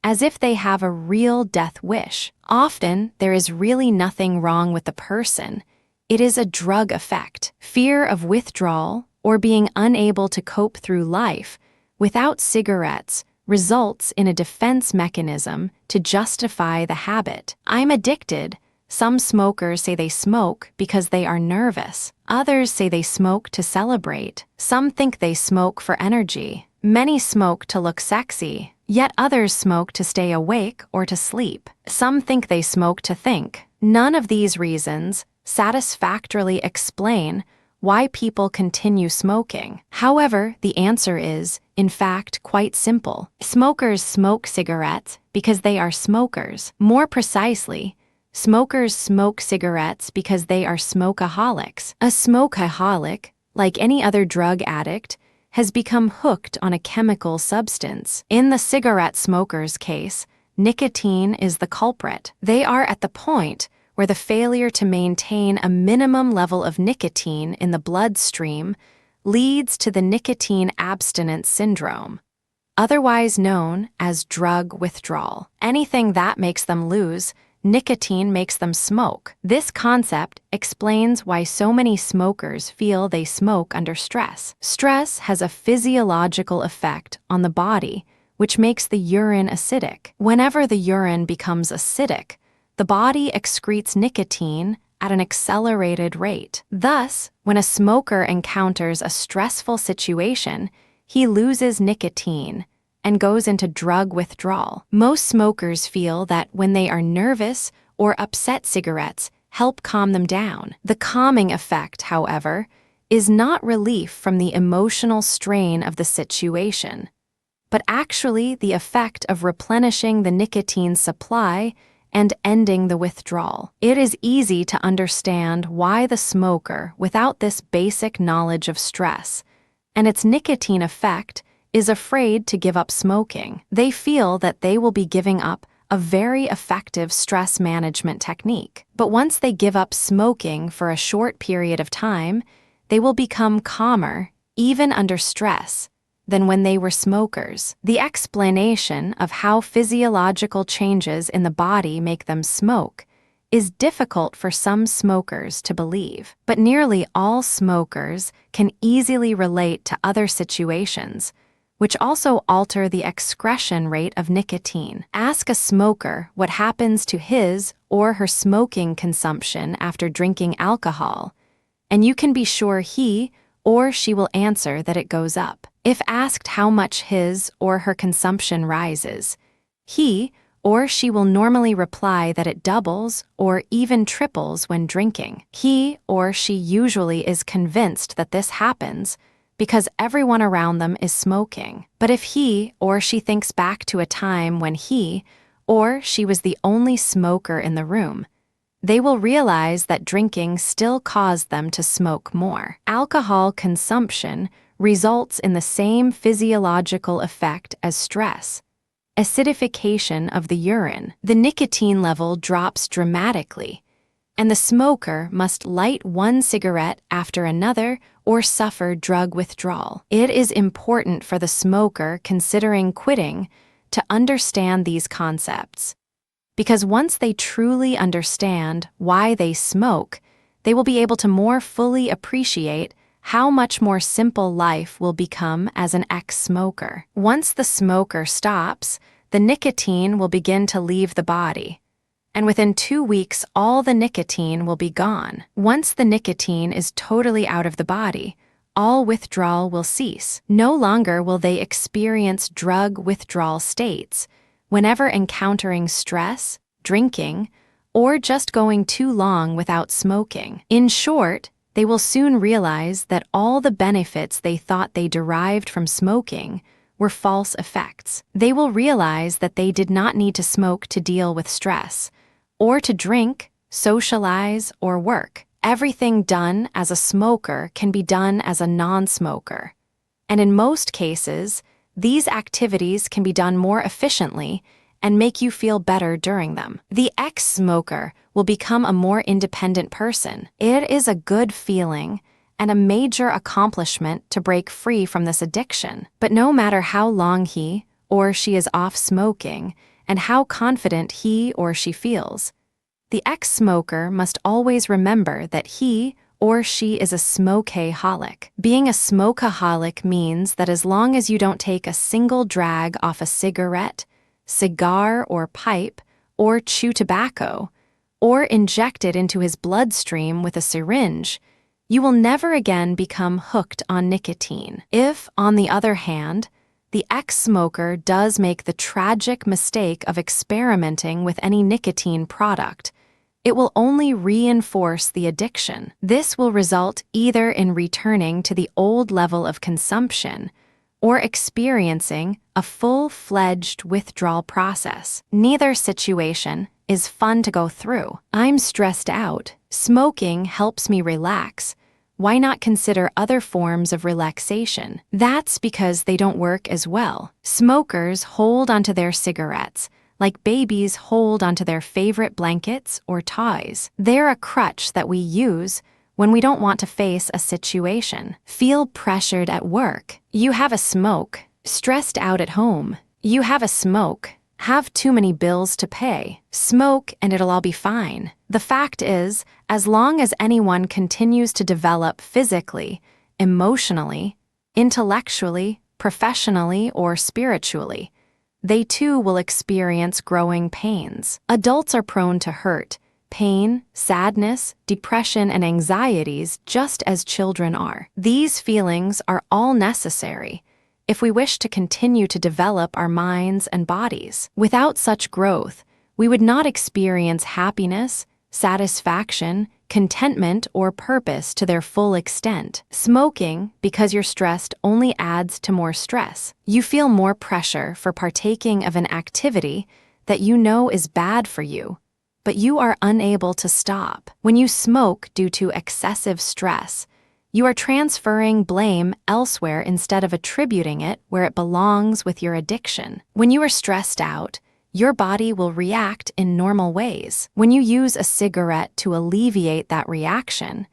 as if they have a real death wish. Often, there is really nothing wrong with the person. It is a drug effect. Fear of withdrawal or being unable to cope through life without cigarettes results in a defense mechanism to justify the habit. "I'm addicted." Some smokers say they smoke because they are nervous. Others say they smoke to celebrate. Some think they smoke for energy. Many smoke to look sexy, yet others smoke to stay awake or to sleep. Some think they smoke to think. None of these reasons satisfactorily explain why people continue smoking. However, the answer is, in fact, quite simple. Smokers smoke cigarettes because they are smokers. More precisely, smokers smoke cigarettes because they are smokeaholics. A smokeaholic, like any other drug addict, has become hooked on a chemical substance. In the cigarette smoker's case, nicotine is the culprit. They are at the point where the failure to maintain a minimum level of nicotine in the bloodstream leads to the nicotine abstinence syndrome, otherwise known as drug withdrawal. Anything that makes them lose nicotine makes them smoke. This concept explains why so many smokers feel they smoke under stress. Stress has a physiological effect on the body, which makes the urine acidic. Whenever the urine becomes acidic, the body excretes nicotine at an accelerated rate. Thus, when a smoker encounters a stressful situation, he loses nicotine and goes into drug withdrawal. Most smokers feel that when they are nervous or upset, cigarettes help calm them down. The calming effect, however, is not relief from the emotional strain of the situation, but actually the effect of replenishing the nicotine supply and ending the withdrawal. It is easy to understand why the smoker, without this basic knowledge of stress and its nicotine effect, is afraid to give up smoking. They feel that they will be giving up a very effective stress management technique. But once they give up smoking for a short period of time, they will become calmer, even under stress, than when they were smokers. The explanation of how physiological changes in the body make them smoke is difficult for some smokers to believe, but nearly all smokers can easily relate to other situations, which also alter the excretion rate of nicotine. Ask a smoker what happens to his or her smoking consumption after drinking alcohol, and you can be sure he or she will answer that it goes up. If asked how much his or her consumption rises, he or she will normally reply that it doubles or even triples when drinking. He or she usually is convinced that this happens because everyone around them is smoking. But if he or she thinks back to a time when he or she was the only smoker in the room, they will realize that drinking still caused them to smoke more. Alcohol consumption results in the same physiological effect as stress: acidification of the urine. The nicotine level drops dramatically, and the smoker must light one cigarette after another or suffer drug withdrawal. It is important for the smoker considering quitting to understand these concepts, because once they truly understand why they smoke, they will be able to more fully appreciate how much more simple life will become as an ex-smoker. Once the smoker stops, the nicotine will begin to leave the body, and within 2 weeks all the nicotine will be gone. Once the nicotine is totally out of the body, all withdrawal will cease. No longer will they experience drug withdrawal states whenever encountering stress, drinking, or just going too long without smoking. In short, they will soon realize that all the benefits they thought they derived from smoking were false effects. They will realize that they did not need to smoke to deal with stress, or to drink, socialize, or work. Everything done as a smoker can be done as a non-smoker. And in most cases, these activities can be done more efficiently and make you feel better during them. The ex-smoker will become a more independent person. It is a good feeling and a major accomplishment to break free from this addiction. But no matter how long he or she is off smoking and how confident he or she feels, the ex-smoker must always remember that he or she is a smokeaholic. Being a smokeaholic means that as long as you don't take a single drag off a cigarette, cigar or pipe, or chew tobacco, or inject it into his bloodstream with a syringe, you will never again become hooked on nicotine. If, on the other hand, the ex-smoker does make the tragic mistake of experimenting with any nicotine product, it will only reinforce the addiction. This will result either in returning to the old level of consumption or experiencing a full-fledged withdrawal process. Neither situation is fun to go through. I'm stressed out. Smoking helps me relax. Why not consider other forms of relaxation? That's because they don't work as well. Smokers hold onto their cigarettes like babies hold onto their favorite blankets or toys. They're a crutch that we use when we don't want to face a situation. Feel pressured at work? You have a smoke. Stressed out at home? You have a smoke. Have too many bills to pay? Smoke and it'll all be fine. The fact is, as long as anyone continues to develop physically, emotionally, intellectually, professionally, or spiritually, they too will experience growing pains. Adults are prone to hurt, pain, sadness, depression, and anxieties just as children are. These feelings are all necessary if we wish to continue to develop our minds and bodies. Without such growth, we would not experience happiness, satisfaction, contentment, or purpose to their full extent. Smoking, because you're stressed, only adds to more stress. You feel more pressure for partaking of an activity that you know is bad for you, but you are unable to stop. When you smoke due to excessive stress, you are transferring blame elsewhere instead of attributing it where it belongs with your addiction. When you are stressed out, your body will react in normal ways. When you use a cigarette to alleviate that reaction,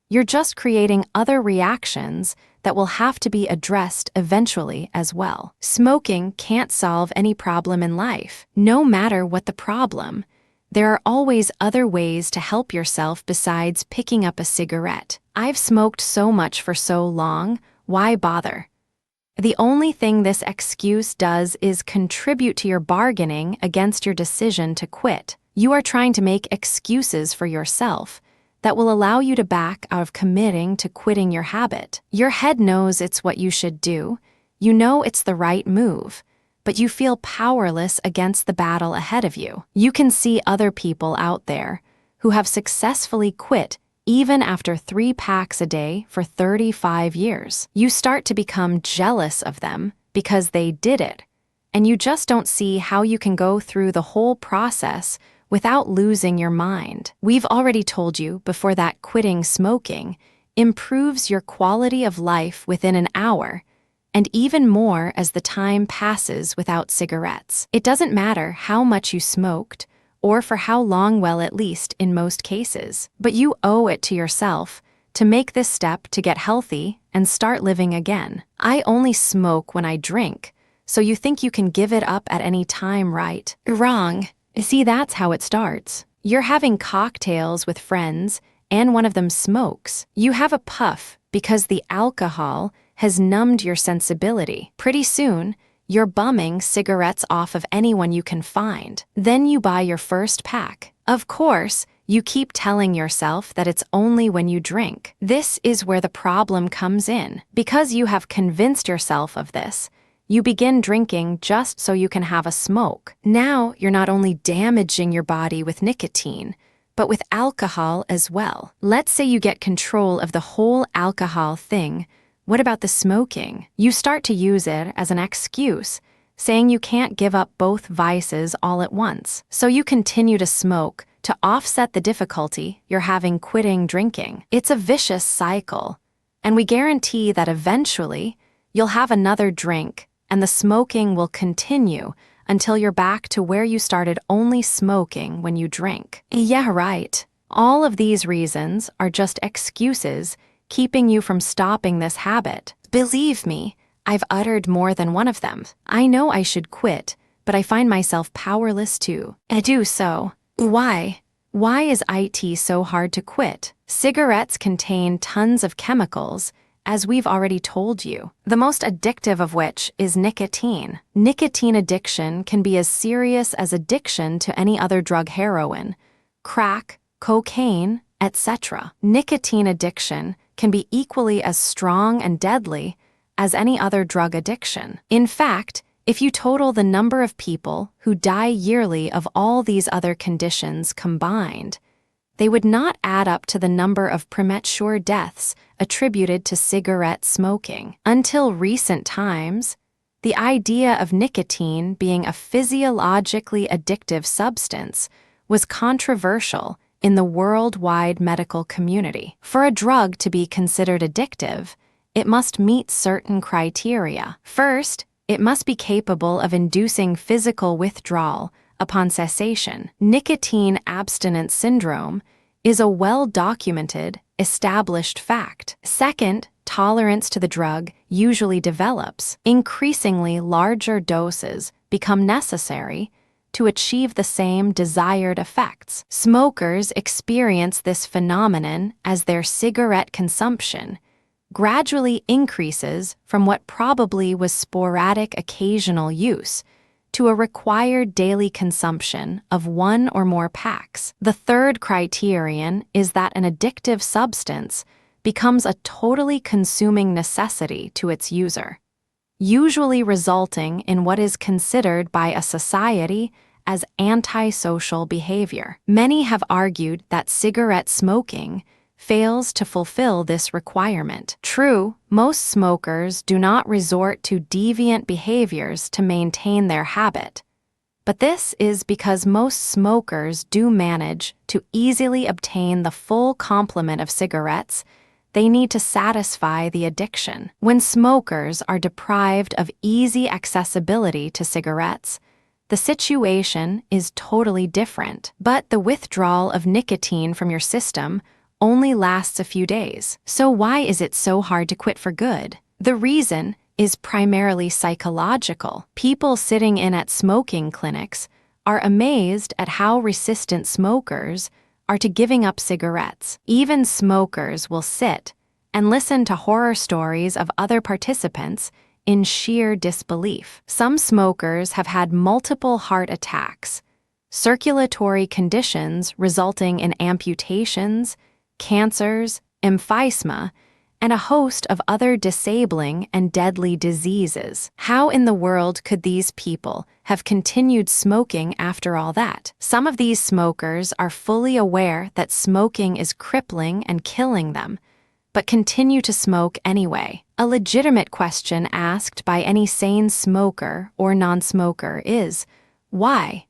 you're just creating other reactions that will have to be addressed eventually as well. Smoking can't solve any problem in life. No matter what the problem, there are always other ways to help yourself besides picking up a cigarette. I've smoked so much for so long, why bother? The only thing this excuse does is contribute to your bargaining against your decision to quit. You are trying to make excuses for yourself that will allow you to back out of committing to quitting your habit. Your head knows it's what you should do. You know it's the right move, but you feel powerless against the battle ahead of you. You can see other people out there who have successfully quit even after 3 packs a day for 35 years. You start to become jealous of them because they did it, and you just don't see how you can go through the whole process without losing your mind. We've already told you before that quitting smoking improves your quality of life within an hour, and even more as the time passes without cigarettes. It doesn't matter how much you smoked, or for how long, well, at least in most cases. But you owe it to yourself to make this step to get healthy and start living again. I only smoke when I drink, so you think you can give it up at any time, right? Wrong. See, that's how it starts. You're having cocktails with friends, and one of them smokes. You have a puff because the alcohol has numbed your sensibility. Pretty soon, you're bumming cigarettes off of anyone you can find. Then you buy your first pack. Of course, You keep telling yourself that it's only when you drink. This is where the problem comes in. Because you have convinced yourself of this, you begin drinking just so you can have a smoke. Now you're not only damaging your body with nicotine, but with alcohol as well. Let's say you get control of the whole alcohol thing. What about the smoking? You start to use it as an excuse, saying you can't give up both vices all at once. So you continue to smoke to offset the difficulty you're having quitting drinking. It's a vicious cycle, and we guarantee that eventually you'll have another drink and the smoking will continue until you're back to where you started only smoking when you drink. Yeah, right. All of these reasons are just excuses keeping you from stopping this habit. Believe me, I've uttered more than one of them. I know I should quit, but I find myself powerless to do so. Why? Why is IT so hard to quit? Cigarettes contain tons of chemicals, as we've already told you, the most addictive of which is nicotine. Nicotine addiction can be as serious as addiction to any other drug: heroin, crack, cocaine, etc. Nicotine addiction can be equally as strong and deadly as any other drug addiction. In fact, if you total the number of people who die yearly of all these other conditions combined, they would not add up to the number of premature deaths attributed to cigarette smoking. Until recent times, the idea of nicotine being a physiologically addictive substance was controversial in the worldwide medical community. For a drug to be considered addictive, it must meet certain criteria. First, it must be capable of inducing physical withdrawal upon cessation. Nicotine abstinence syndrome is a well-documented, established fact. Second, tolerance to the drug usually develops. Increasingly larger doses become necessary to achieve the same desired effects. Smokers experience this phenomenon as their cigarette consumption gradually increases from what probably was sporadic occasional use to a required daily consumption of one or more packs. The third criterion is that an addictive substance becomes a totally consuming necessity to its user, usually resulting in what is considered by a society as antisocial behavior. Many have argued that cigarette smoking fails to fulfill this requirement. True, most smokers do not resort to deviant behaviors to maintain their habit, but this is because most smokers do manage to easily obtain the full complement of cigarettes they need to satisfy the addiction. When smokers are deprived of easy accessibility to cigarettes, the situation is totally different. But the withdrawal of nicotine from your system only lasts a few days. So why is it so hard to quit for good? The reason is primarily psychological. People sitting in at smoking clinics are amazed at how resistant smokers are to giving up cigarettes. Even smokers will sit and listen to horror stories of other participants in sheer disbelief. Some smokers have had multiple heart attacks, circulatory conditions resulting in amputations, cancers, emphysema, and a host of other disabling and deadly diseases. How in the world could these people have continued smoking after all that? Some of these smokers are fully aware that smoking is crippling and killing them, but continue to smoke anyway. A legitimate question asked by any sane smoker or non-smoker is, why?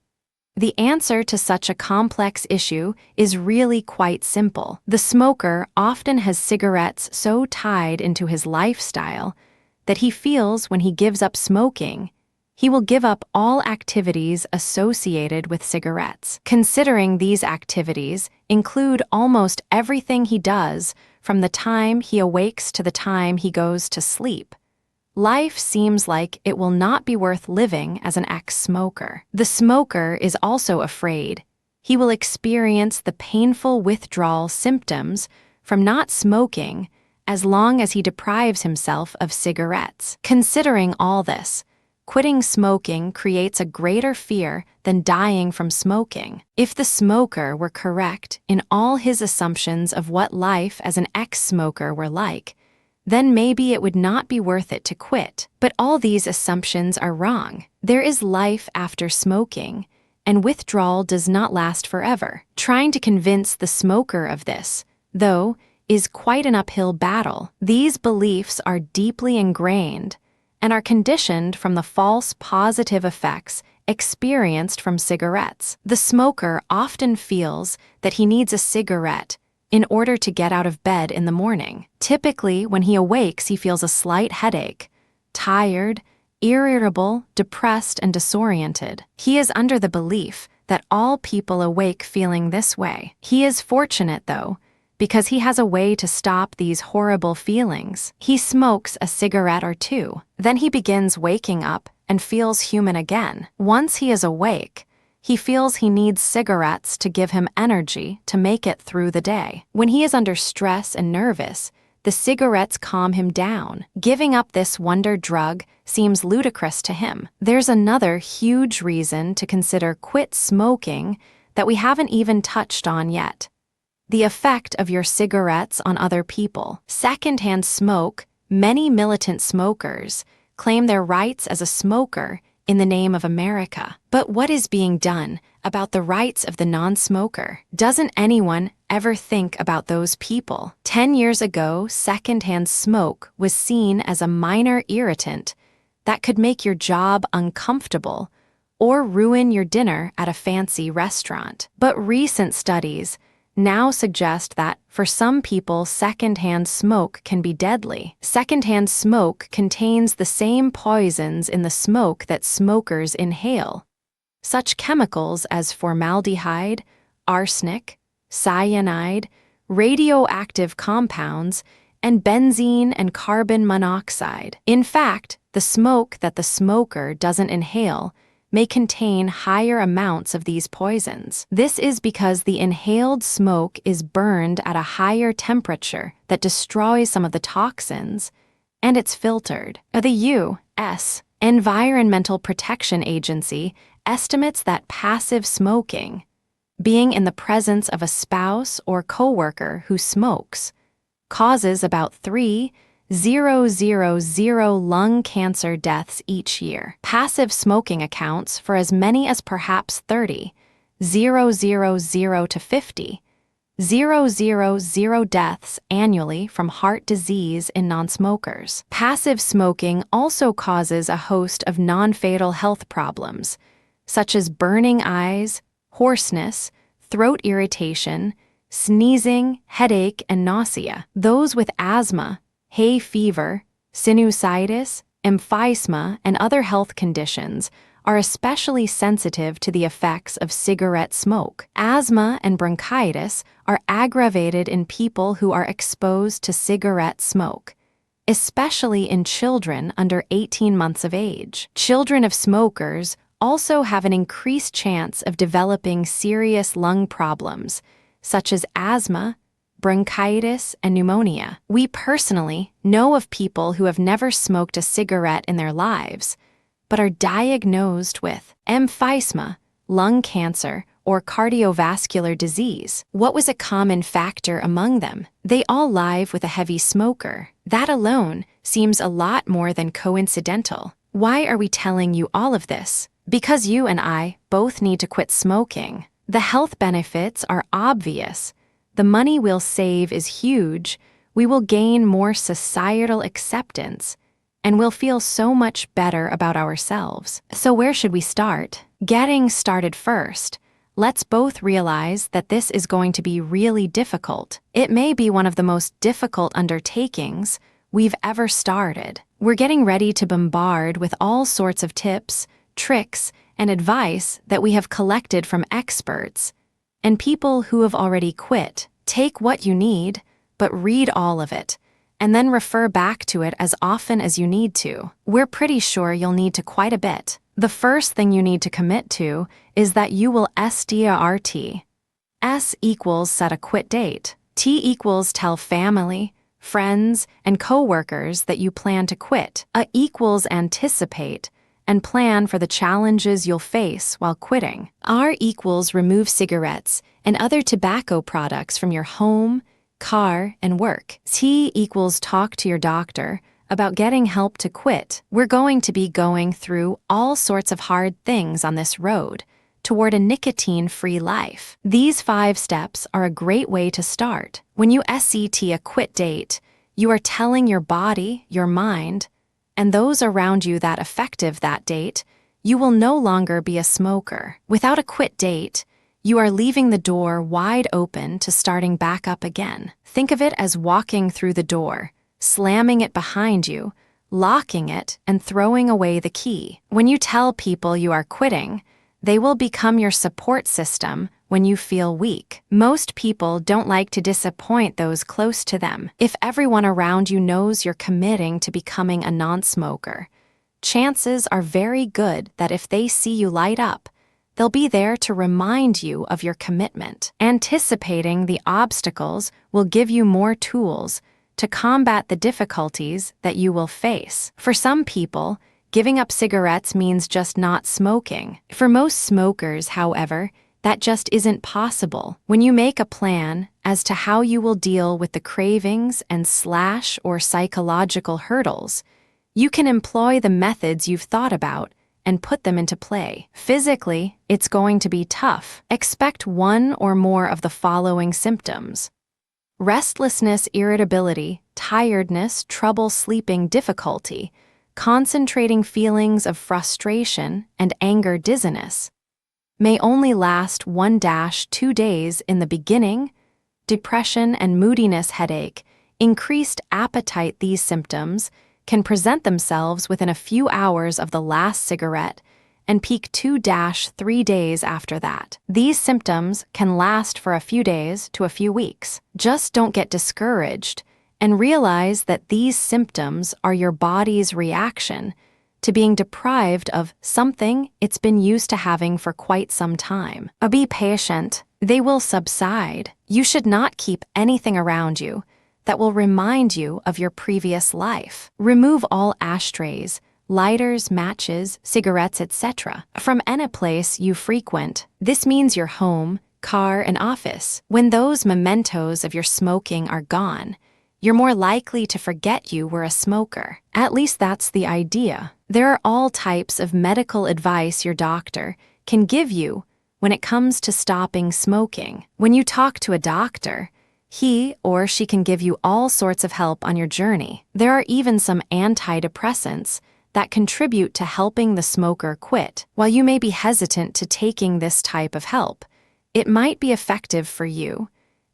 The answer to such a complex issue is really quite simple. The smoker often has cigarettes so tied into his lifestyle that he feels when he gives up smoking, he will give up all activities associated with cigarettes. Considering these activities include almost everything he does from the time he awakes to the time he goes to sleep, life seems like it will not be worth living as an ex-smoker. The smoker is also afraid he will experience the painful withdrawal symptoms from not smoking as long as he deprives himself of cigarettes. Considering all this, quitting smoking creates a greater fear than dying from smoking. If the smoker were correct in all his assumptions of what life as an ex-smoker were like, then maybe it would not be worth it to quit. But all these assumptions are wrong. There is life after smoking, and withdrawal does not last forever. Trying to convince the smoker of this, though, is quite an uphill battle. These beliefs are deeply ingrained and are conditioned from the false positive effects experienced from cigarettes. The smoker often feels that he needs a cigarette in order to get out of bed in the morning. Typically, when he awakes, he feels a slight headache, tired, irritable, depressed, and disoriented. He is under the belief that all people awake feeling this way. He is fortunate, though, because he has a way to stop these horrible feelings. He smokes a cigarette or two. Then he begins waking up and feels human again. Once he is awake, he feels he needs cigarettes to give him energy to make it through the day. When he is under stress and nervous, the cigarettes calm him down. Giving up this wonder drug seems ludicrous to him. There's another huge reason to consider quit smoking that we haven't even touched on yet: the effect of your cigarettes on other people. Secondhand smoke. Many militant smokers claim their rights as a smoker in the name of America. But what is being done about the rights of the non-smoker? Doesn't anyone ever think about those people? 10 years ago, secondhand smoke was seen as a minor irritant that could make your job uncomfortable or ruin your dinner at a fancy restaurant. But recent studies now suggest that, for some people, secondhand smoke can be deadly. Secondhand smoke contains the same poisons in the smoke that smokers inhale. Such chemicals as formaldehyde, arsenic, cyanide, radioactive compounds, and benzene and carbon monoxide. In fact, the smoke that the smoker doesn't inhale may contain higher amounts of these poisons. This is because the inhaled smoke is burned at a higher temperature that destroys some of the toxins, and it's filtered. The U.S. Environmental Protection Agency estimates that passive smoking, being in the presence of a spouse or coworker who smokes, causes about 3,000 lung cancer deaths each year. Passive smoking accounts for as many as perhaps 30,000 to 50,000 deaths annually from heart disease in non-smokers. Passive smoking also causes a host of non-fatal health problems, such as burning eyes, hoarseness, throat irritation, sneezing, headache, and nausea. Those with asthma, hay fever, sinusitis, emphysema, and other health conditions are especially sensitive to the effects of cigarette smoke. Asthma and bronchitis are aggravated in people who are exposed to cigarette smoke, especially in children under 18 months of age. Children of smokers also have an increased chance of developing serious lung problems, such as asthma, bronchitis, and pneumonia. We personally know of people who have never smoked a cigarette in their lives, but are diagnosed with emphysema, lung cancer, or cardiovascular disease. What was a common factor among them? They all live with a heavy smoker. That alone seems a lot more than coincidental. Why are we telling you all of this? Because you and I both need to quit smoking. The health benefits are obvious. The money we'll save is huge. We will gain more societal acceptance, and we'll feel so much better about ourselves. So where should we start? Getting started first. Let's both realize that this is going to be really difficult. It may be one of the most difficult undertakings we've ever started. We're getting ready to bombard with all sorts of tips, tricks, and advice that we have collected from experts and people who have already quit. Take what you need, but read all of it, and then refer back to it as often as you need to. We're pretty sure you'll need to quite a bit. The first thing you need to commit to is that you will SDART. S equals set a quit date. T equals tell family, friends, and coworkers that you plan to quit. A equals anticipate, and plan for the challenges you'll face while quitting. R equals remove cigarettes and other tobacco products from your home, car, and work. T equals talk to your doctor about getting help to quit. We're going to be going through all sorts of hard things on this road toward a nicotine-free life. These 5 steps are a great way to start. When you set a quit date, you are telling your body, your mind, and those around you that effective that date, you will no longer be a smoker. Without a quit date, you are leaving the door wide open to starting back up again. Think of it as walking through the door, slamming it behind you, locking it, and throwing away the key. When you tell people you are quitting, they will become your support system when you feel weak. Most people don't like to disappoint those close to them. If everyone around you knows you're committing to becoming a non-smoker, chances are very good that if they see you light up, they'll be there to remind you of your commitment. Anticipating the obstacles will give you more tools to combat the difficulties that you will face. For some people, giving up cigarettes means just not smoking. For most smokers, however, that just isn't possible. When you make a plan as to how you will deal with the cravings and / or psychological hurdles, you can employ the methods you've thought about and put them into play. Physically, it's going to be tough. Expect one or more of the following symptoms: restlessness, irritability, tiredness, trouble sleeping, difficulty concentrating, feelings of frustration and anger, dizziness. May only last 1-2 days in the beginning, depression and moodiness, headache, increased appetite. These symptoms can present themselves within a few hours of the last cigarette and peak 2-3 days after that. These symptoms can last for a few days to a few weeks. Just don't get discouraged and realize that these symptoms are your body's reaction to being deprived of something it's been used to having for quite some time. Be patient. They will subside. You should not keep anything around you that will remind you of your previous life. Remove all ashtrays, lighters, matches, cigarettes, etc. from any place you frequent. This means your home, car, and office. When those mementos of your smoking are gone, you're more likely to forget you were a smoker. At least that's the idea. There are all types of medical advice your doctor can give you when it comes to stopping smoking. When you talk to a doctor, he or she can give you all sorts of help on your journey. There are even some antidepressants that contribute to helping the smoker quit. While you may be hesitant to taking this type of help, it might be effective for you,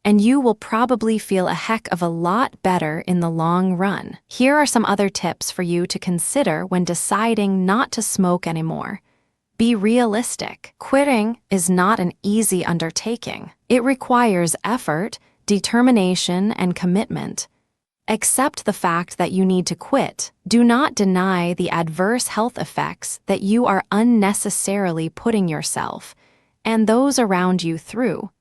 and you will probably feel a heck of a lot better in the long run. Here are some other tips for you to consider when deciding not to smoke anymore. Be realistic. Quitting is not an easy undertaking. It requires effort, determination, and commitment. Accept the fact that you need to quit. Do not deny the adverse health effects that you are unnecessarily putting yourself and those around you through.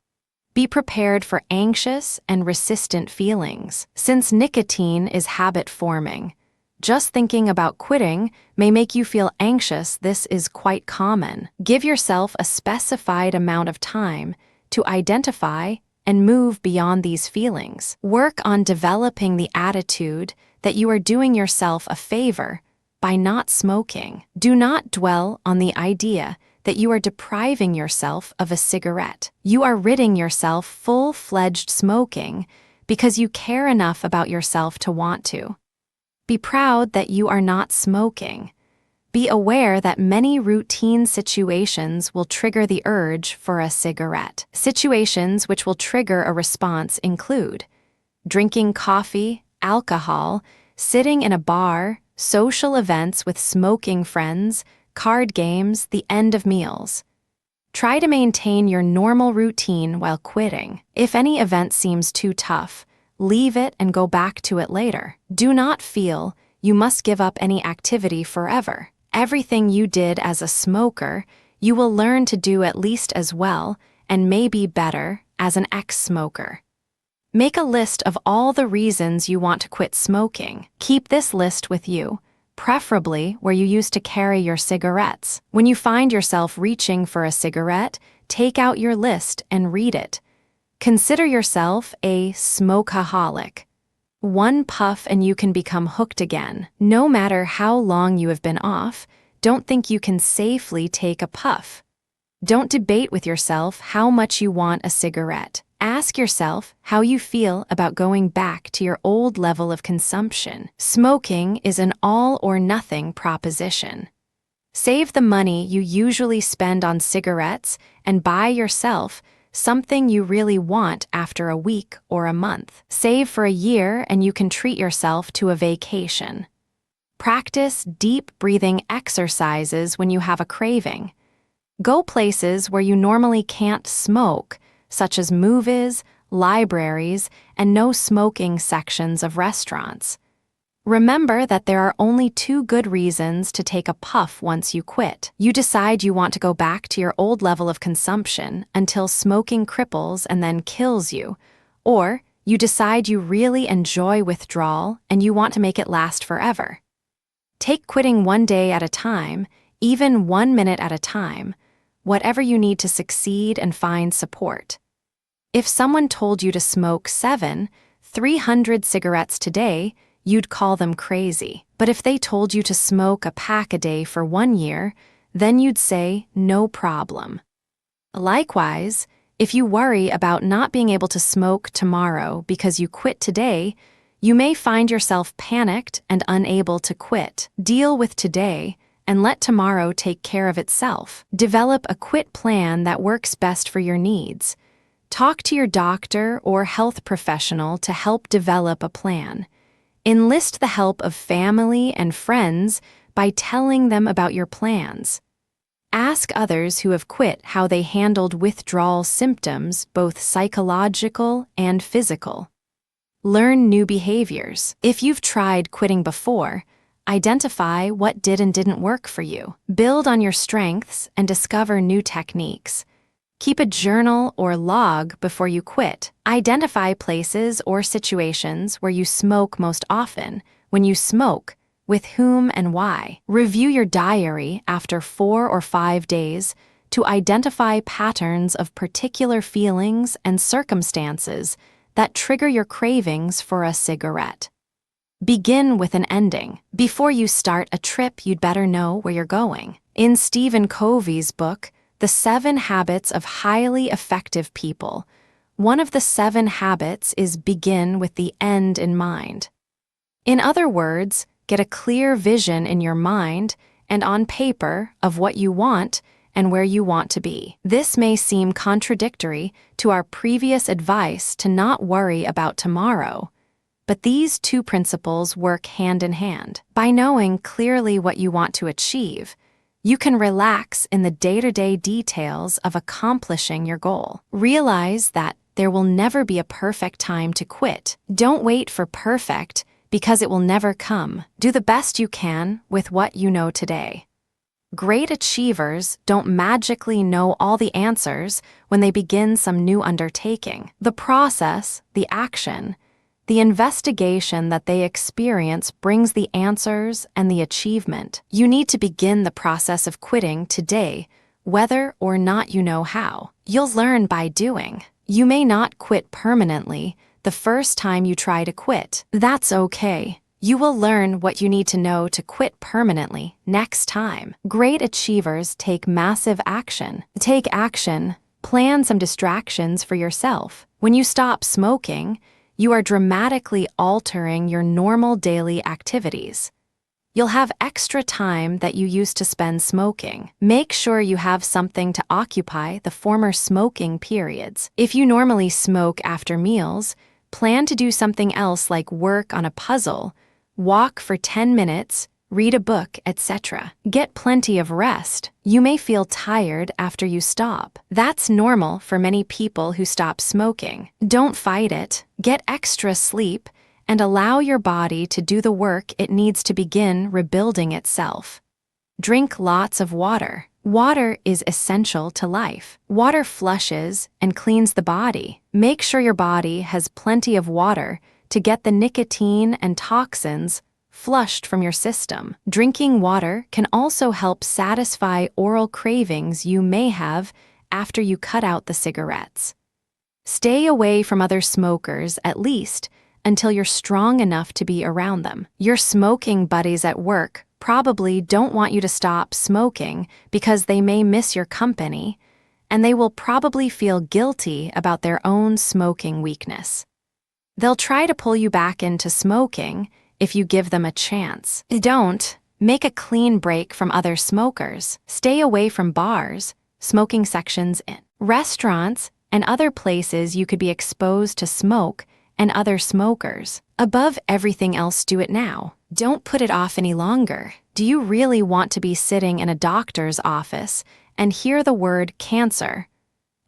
Be prepared for anxious and resistant feelings. Since nicotine is habit-forming, just thinking about quitting may make you feel anxious. This is quite common. Give yourself a specified amount of time to identify and move beyond these feelings. Work on developing the attitude that you are doing yourself a favor by not smoking. Do not dwell on the idea that you are depriving yourself of a cigarette. You are ridding yourself full-fledged smoking because you care enough about yourself to want to. Be proud that you are not smoking. Be aware that many routine situations will trigger the urge for a cigarette. Situations which will trigger a response include drinking coffee, alcohol, sitting in a bar, social events with smoking friends, card games, the end of meals. Try to maintain your normal routine while quitting. If any event seems too tough, leave it and go back to it later. Do not feel you must give up any activity forever. Everything you did as a smoker, you will learn to do at least as well and maybe better as an ex-smoker. Make a list of all the reasons you want to quit smoking. Keep this list with you, preferably where you used to carry your cigarettes. When you find yourself reaching for a cigarette, take out your list and read it. Consider yourself a smokeaholic. One puff and you can become hooked again. No matter how long you have been off, don't think you can safely take a puff. Don't debate with yourself how much you want a cigarette. Ask yourself how you feel about going back to your old level of consumption. Smoking is an all-or-nothing proposition. Save the money you usually spend on cigarettes and buy yourself something you really want after a week or a month. Save for a year and you can treat yourself to a vacation. Practice deep breathing exercises when you have a craving. Go places where you normally can't smoke, such as movies, libraries, and no smoking sections of restaurants. Remember that there are only 2 good reasons to take a puff once you quit. You decide you want to go back to your old level of consumption until smoking cripples and then kills you, or you decide you really enjoy withdrawal and you want to make it last forever. Take quitting 1 day at a time, even 1 minute at a time, whatever you need to succeed and find support. If someone told you to smoke 300 cigarettes today, you'd call them crazy. But if they told you to smoke a pack a day for 1 year, then you'd say, no problem. Likewise, if you worry about not being able to smoke tomorrow because you quit today, you may find yourself panicked and unable to quit. Deal with today and let tomorrow take care of itself. Develop a quit plan that works best for your needs. Talk to your doctor or health professional to help develop a plan. Enlist the help of family and friends by telling them about your plans. Ask others who have quit how they handled withdrawal symptoms, both psychological and physical. Learn new behaviors. If you've tried quitting before, identify what did and didn't work for you. Build on your strengths and discover new techniques. Keep a journal or log before you quit. Identify places or situations where you smoke most often. When you smoke, with whom and why. Review your diary after 4 or 5 days to identify patterns of particular feelings and circumstances that trigger your cravings for a cigarette. Begin with an ending. Before you start a trip, you'd better know where you're going. In Stephen Covey's book, The 7 Habits of Highly Effective People, one of the 7 habits is begin with the end in mind. In other words, get a clear vision in your mind and on paper of what you want and where you want to be. This may seem contradictory to our previous advice to not worry about tomorrow, but these 2 principles work hand in hand. By knowing clearly what you want to achieve, you can relax in the day-to-day details of accomplishing your goal. Realize that there will never be a perfect time to quit. Don't wait for perfect because it will never come. Do the best you can with what you know today. Great achievers don't magically know all the answers when they begin some new undertaking. The process, the action, the investigation that they experience brings the answers and the achievement. You need to begin the process of quitting today, whether or not you know how. You'll learn by doing. You may not quit permanently the first time you try to quit. That's okay. You will learn what you need to know to quit permanently next time. Great achievers take massive action. Take action. Plan some distractions for yourself. When you stop smoking, you are dramatically altering your normal daily activities. You'll have extra time that you used to spend smoking. Make sure you have something to occupy the former smoking periods. If you normally smoke after meals, plan to do something else like work on a puzzle, walk for 10 minutes, read a book, etc. Get plenty of rest. You may feel tired after you stop. That's normal for many people who stop smoking. Don't fight it. Get extra sleep and allow your body to do the work it needs to begin rebuilding itself. Drink lots of water. Water is essential to life. Water flushes and cleans the body. Make sure your body has plenty of water to get the nicotine and toxins flushed from your system. Drinking water can also help satisfy oral cravings you may have after you cut out the cigarettes. Stay away from other smokers at least until you're strong enough to be around them. Your smoking buddies at work probably don't want you to stop smoking because they may miss your company, and they will probably feel guilty about their own smoking weakness. They'll try to pull you back into smoking if you give them a chance. Don't. Make a clean break from other smokers. Stay away from bars, smoking sections in restaurants, and other places you could be exposed to smoke and other smokers. Above everything else, do it now. Don't put it off any longer. Do you really want to be sitting in a doctor's office and hear the word cancer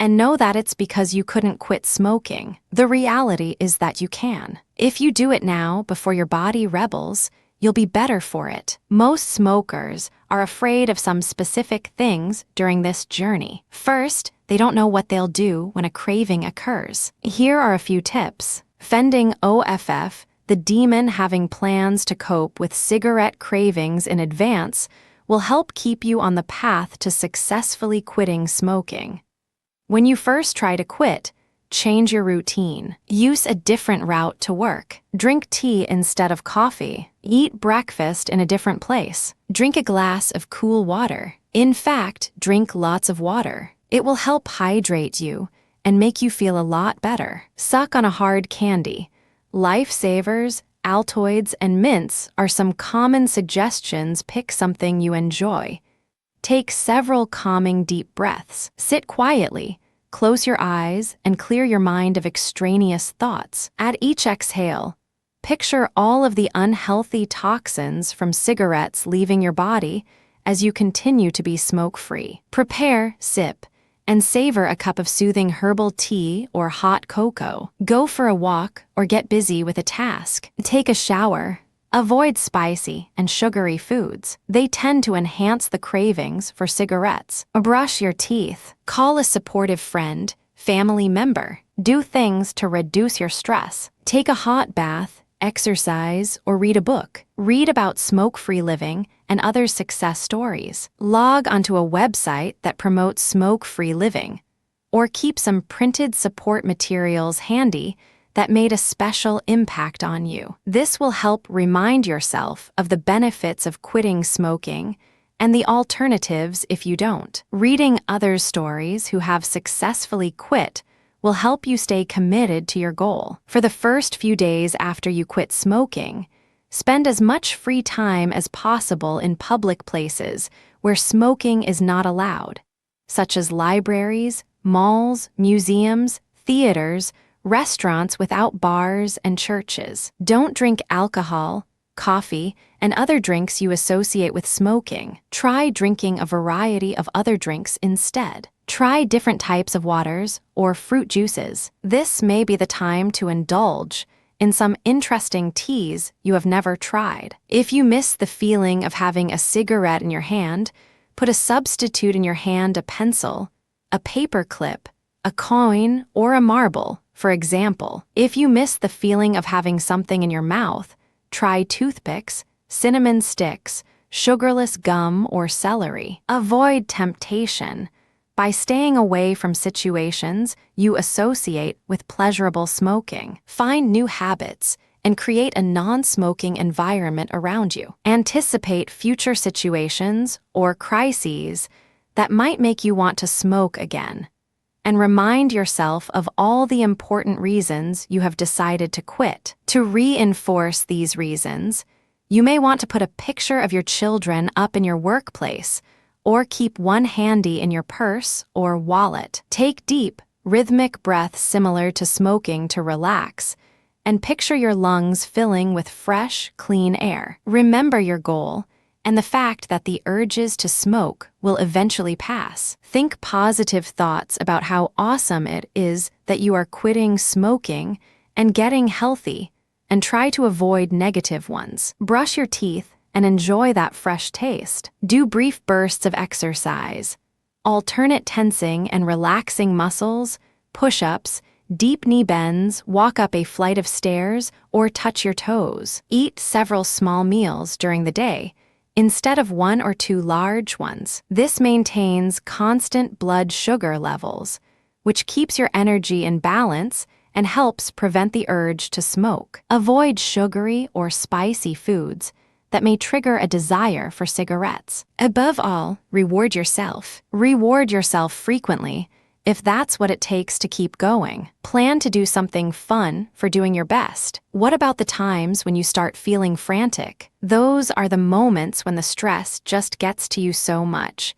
and know that it's because you couldn't quit smoking? The reality is that you can. If you do it now before your body rebels, you'll be better for it. Most smokers are afraid of some specific things during this journey. First, they don't know what they'll do when a craving occurs. Here are a few tips. Fending OFF, the demon having plans to cope with cigarette cravings in advance, will help keep you on the path to successfully quitting smoking. When you first try to quit, change your routine. Use a different route to work. Drink tea instead of coffee. Eat breakfast in a different place. Drink a glass of cool water. In fact, drink lots of water. It will help hydrate you and make you feel a lot better. Suck on a hard candy. Lifesavers, Altoids, and mints are some common suggestions. Pick something you enjoy. Take several calming deep breaths. Sit quietly. Close your eyes and clear your mind of extraneous thoughts. At each exhale, picture all of the unhealthy toxins from cigarettes leaving your body as you continue to be smoke-free. Prepare, sip, and savor a cup of soothing herbal tea or hot cocoa. Go for a walk or get busy with a task. Take a shower. Avoid spicy and sugary foods. They tend to enhance the cravings for cigarettes. Brush your teeth. Call a supportive friend, family member. Do things to reduce your stress. Take a hot bath, exercise, or read a book. Read about smoke-free living and other success stories. Log onto a website that promotes smoke-free living, or keep some printed support materials handy that made a special impact on you. This will help remind yourself of the benefits of quitting smoking and the alternatives if you don't. Reading others' stories who have successfully quit will help you stay committed to your goal. For the first few days after you quit smoking, spend as much free time as possible in public places where smoking is not allowed, such as libraries, malls, museums, theaters, restaurants without bars, and churches. Don't drink alcohol, coffee, and other drinks you associate with smoking. Try drinking a variety of other drinks instead. Try different types of waters or fruit juices. This may be the time to indulge in some interesting teas you have never tried. If you miss the feeling of having a cigarette in your hand, put a substitute in your hand: a pencil, a paper clip, a coin, or a marble. For example, if you miss the feeling of having something in your mouth, try toothpicks, cinnamon sticks, sugarless gum, or celery. Avoid temptation by staying away from situations you associate with pleasurable smoking. Find new habits and create a non-smoking environment around you. Anticipate future situations or crises that might make you want to smoke again, and remind yourself of all the important reasons you have decided to quit. To reinforce these reasons, you may want to put a picture of your children up in your workplace, or keep one handy in your purse or wallet. Take deep, rhythmic breaths similar to smoking to relax, and picture your lungs filling with fresh, clean air. Remember your goal and the fact that the urges to smoke will eventually pass. Think positive thoughts about how awesome it is that you are quitting smoking and getting healthy, and try to avoid negative ones. Brush your teeth and enjoy that fresh taste. Do brief bursts of exercise. Alternate tensing and relaxing muscles, push-ups, deep knee bends, walk up a flight of stairs, or touch your toes. Eat several small meals during the day, instead of 1 or 2 large ones. This maintains constant blood sugar levels, which keeps your energy in balance and helps prevent the urge to smoke. Avoid sugary or spicy foods that may trigger a desire for cigarettes. Above all, reward yourself. Reward yourself frequently if that's what it takes to keep going. Plan to do something fun for doing your best. What about the times when you start feeling frantic? Those are the moments when the stress just gets to you so much,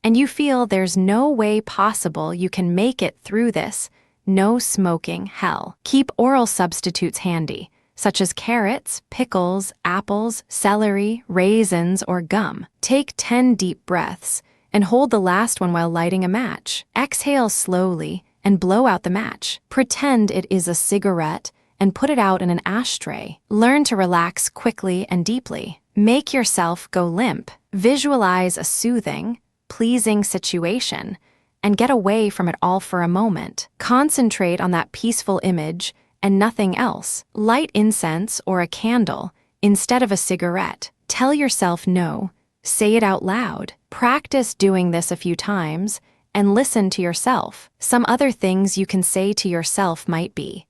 and you feel there's no way possible you can make it through this no smoking hell. Keep oral substitutes handy, such as carrots, pickles, apples, celery, raisins, or gum. Take 10 deep breaths and hold the last one while lighting a match. Exhale slowly and blow out the match. Pretend it is a cigarette and put it out in an ashtray. Learn to relax quickly and deeply. Make yourself go limp. Visualize a soothing, pleasing situation and get away from it all for a moment. Concentrate on that peaceful image and nothing else. Light incense or a candle instead of a cigarette. Tell yourself no. Say it out loud. Practice doing this a few times and listen to yourself. Some other things you can say to yourself might be,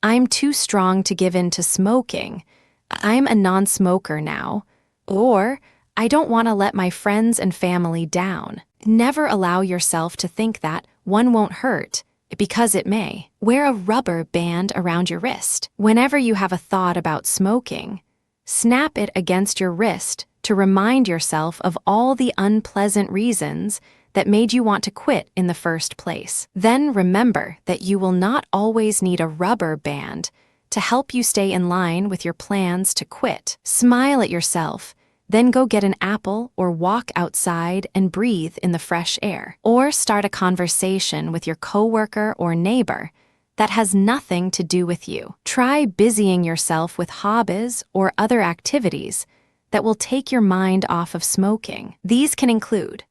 I'm too strong to give in to smoking. I'm a non-smoker now. Or, I don't want to let my friends and family down. Never allow yourself to think that one won't hurt, because it may. Wear a rubber band around your wrist. Whenever you have a thought about smoking, snap it against your wrist to remind yourself of all the unpleasant reasons that made you want to quit in the first place. Then remember that you will not always need a rubber band to help you stay in line with your plans to quit. Smile at yourself, then go get an apple or walk outside and breathe in the fresh air. Or start a conversation with your coworker or neighbor that has nothing to do with you. Try busying yourself with hobbies or other activities that will take your mind off of smoking. These can include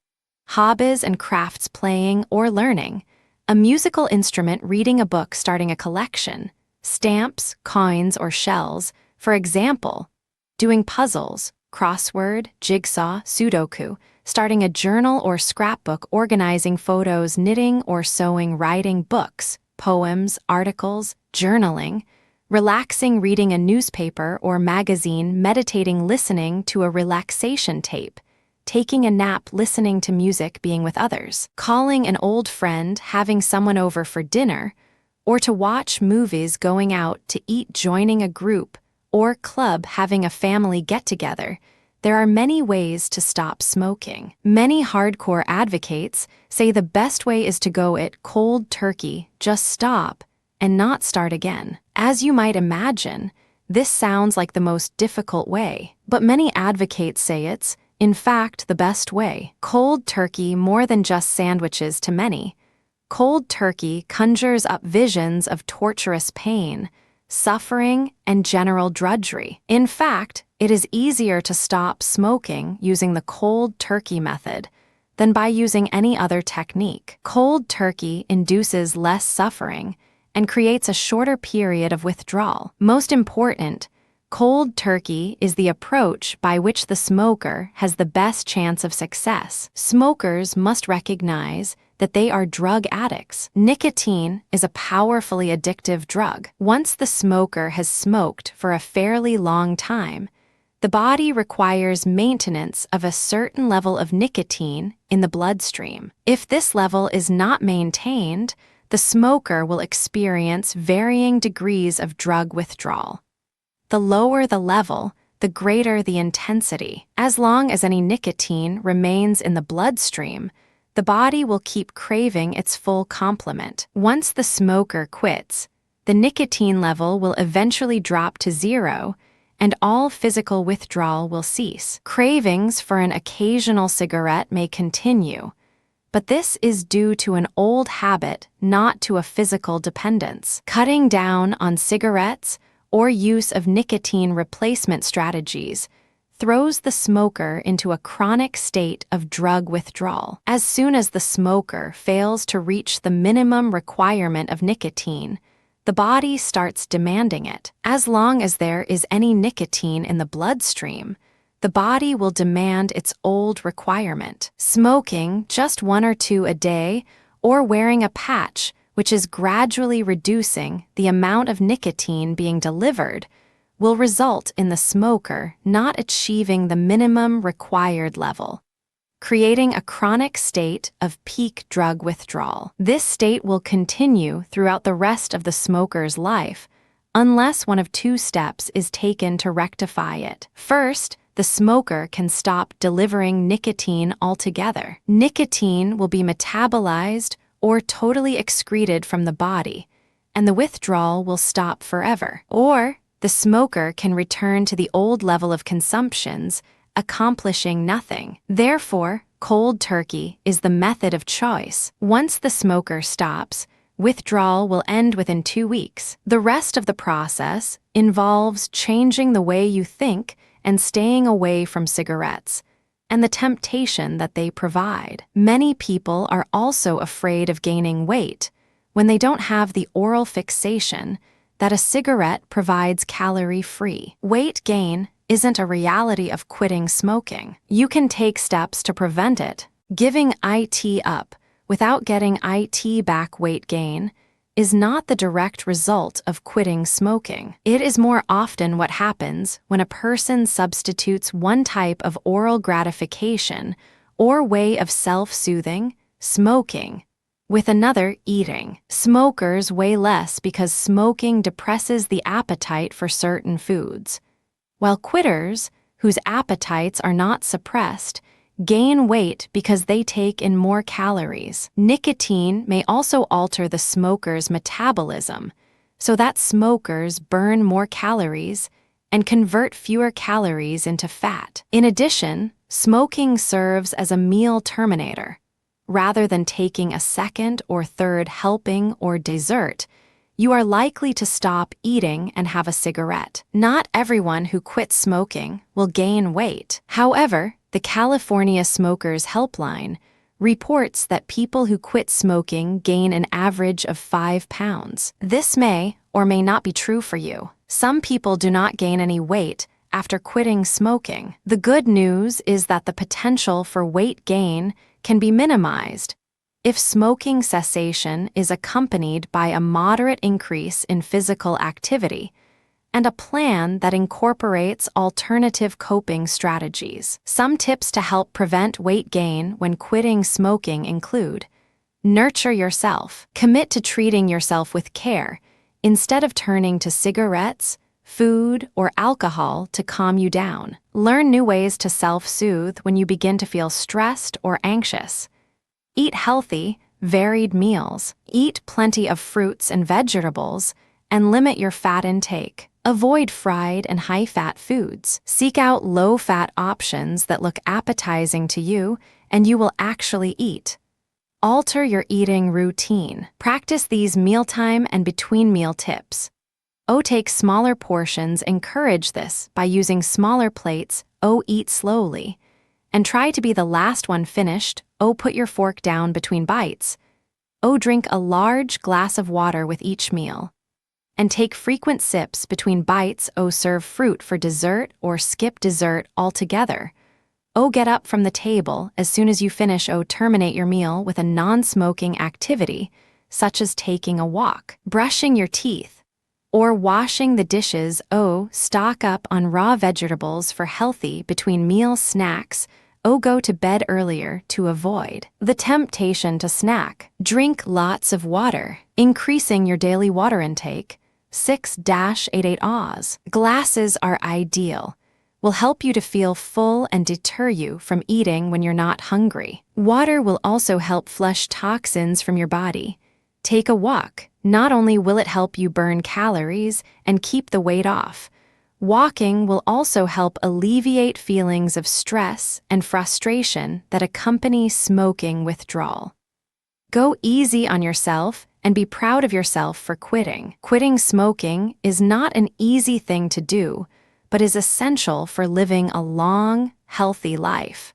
hobbies and crafts, playing or learning, a musical instrument, reading a book, starting a collection, stamps, coins, or shells, for example, doing puzzles, crossword, jigsaw, Sudoku, starting a journal or scrapbook, organizing photos, knitting or sewing, writing books, poems, articles, journaling, relaxing, reading a newspaper or magazine, meditating, listening to a relaxation tape, taking a nap, listening to music, being with others, calling an old friend, having someone over for dinner, or to watch movies, going out to eat, joining a group or club, having a family get-together. There are many ways to stop smoking. Many hardcore advocates say the best way is to go it cold turkey, just stop and not start again. As you might imagine, this sounds like the most difficult way, but many advocates say it's, in fact, the best way. Cold turkey, more than just sandwiches to many. Cold turkey conjures up visions of torturous pain, suffering, and general drudgery. In fact, it is easier to stop smoking using the cold turkey method than by using any other technique. Cold turkey induces less suffering and creates a shorter period of withdrawal. Most important, cold turkey is the approach by which the smoker has the best chance of success. Smokers must recognize that they are drug addicts. Nicotine is a powerfully addictive drug. Once the smoker has smoked for a fairly long time, the body requires maintenance of a certain level of nicotine in the bloodstream. If this level is not maintained, the smoker will experience varying degrees of drug withdrawal. The lower the level, the greater the intensity. As long as any nicotine remains in the bloodstream, the body will keep craving its full complement. Once the smoker quits, the nicotine level will eventually drop to 0, and all physical withdrawal will cease. Cravings for an occasional cigarette may continue, but this is due to an old habit, not to a physical dependence. Cutting down on cigarettes or use of nicotine replacement strategies throws the smoker into a chronic state of drug withdrawal. As soon as the smoker fails to reach the minimum requirement of nicotine, the body starts demanding it. As long as there is any nicotine in the bloodstream, the body will demand its old requirement. Smoking just 1 or 2 a day or wearing a patch, which is gradually reducing the amount of nicotine being delivered, will result in the smoker not achieving the minimum required level, creating a chronic state of peak drug withdrawal. This state will continue throughout the rest of the smoker's life unless one of 2 steps is taken to rectify it. First, the smoker can stop delivering nicotine altogether. Nicotine will be metabolized or totally excreted from the body, and the withdrawal will stop forever. Or the smoker can return to the old level of consumptions, accomplishing nothing. Therefore, cold turkey is the method of choice. Once the smoker stops, withdrawal will end within 2 weeks. The rest of the process involves changing the way you think and staying away from cigarettes and the temptation that they provide. Many people are also afraid of gaining weight when they don't have the oral fixation that a cigarette provides calorie-free. Weight gain isn't a reality of quitting smoking. You can take steps to prevent it. Giving it up without getting it back. Weight gain is not the direct result of quitting smoking. It is more often what happens when a person substitutes one type of oral gratification or way of self-soothing, smoking, with another, eating. Smokers weigh less because smoking depresses the appetite for certain foods, while quitters, whose appetites are not suppressed, gain weight because they take in more calories. Nicotine may also alter the smoker's metabolism, so that smokers burn more calories and convert fewer calories into fat. In addition, smoking serves as a meal terminator. Rather than taking a second or third helping or dessert, you are likely to stop eating and have a cigarette. Not everyone who quits smoking will gain weight. However, the California Smokers Helpline reports that people who quit smoking gain an average of 5 pounds. This may or may not be true for you. Some people do not gain any weight after quitting smoking. The good news is that the potential for weight gain can be minimized if smoking cessation is accompanied by a moderate increase in physical activity and a plan that incorporates alternative coping strategies. Some tips to help prevent weight gain when quitting smoking include: nurture yourself. Commit to treating yourself with care instead of turning to cigarettes, food, or alcohol to calm you down. Learn new ways to self-soothe when you begin to feel stressed or anxious. Eat healthy, varied meals. Eat plenty of fruits and vegetables, and limit your fat intake. Avoid fried and high-fat foods. Seek out low-fat options that look appetizing to you and you will actually eat. Alter your eating routine. Practice these mealtime and between-meal tips. Take smaller portions. Encourage this by using smaller plates. Eat slowly. And try to be the last one finished. Put your fork down between bites. Drink a large glass of water with each meal. And take frequent sips between bites. Serve fruit for dessert or skip dessert altogether. Get up from the table as soon as you finish. Terminate your meal with a non-smoking activity, such as taking a walk, brushing your teeth, or washing the dishes. Stock up on raw vegetables for healthy between-meal snacks. Go to bed earlier to avoid the temptation to snack. Drink lots of water, increasing your daily water intake. 6-88 Oz. Glasses are ideal. Will help you to feel full and deter you from eating when you're not hungry. Water will also help flush toxins from your body. Take a walk. Not only will it help you burn calories and keep the weight off, walking will also help alleviate feelings of stress and frustration that accompany smoking withdrawal. Go easy on yourself and be proud of yourself for quitting. Quitting smoking is not an easy thing to do, but is essential for living a long, healthy life.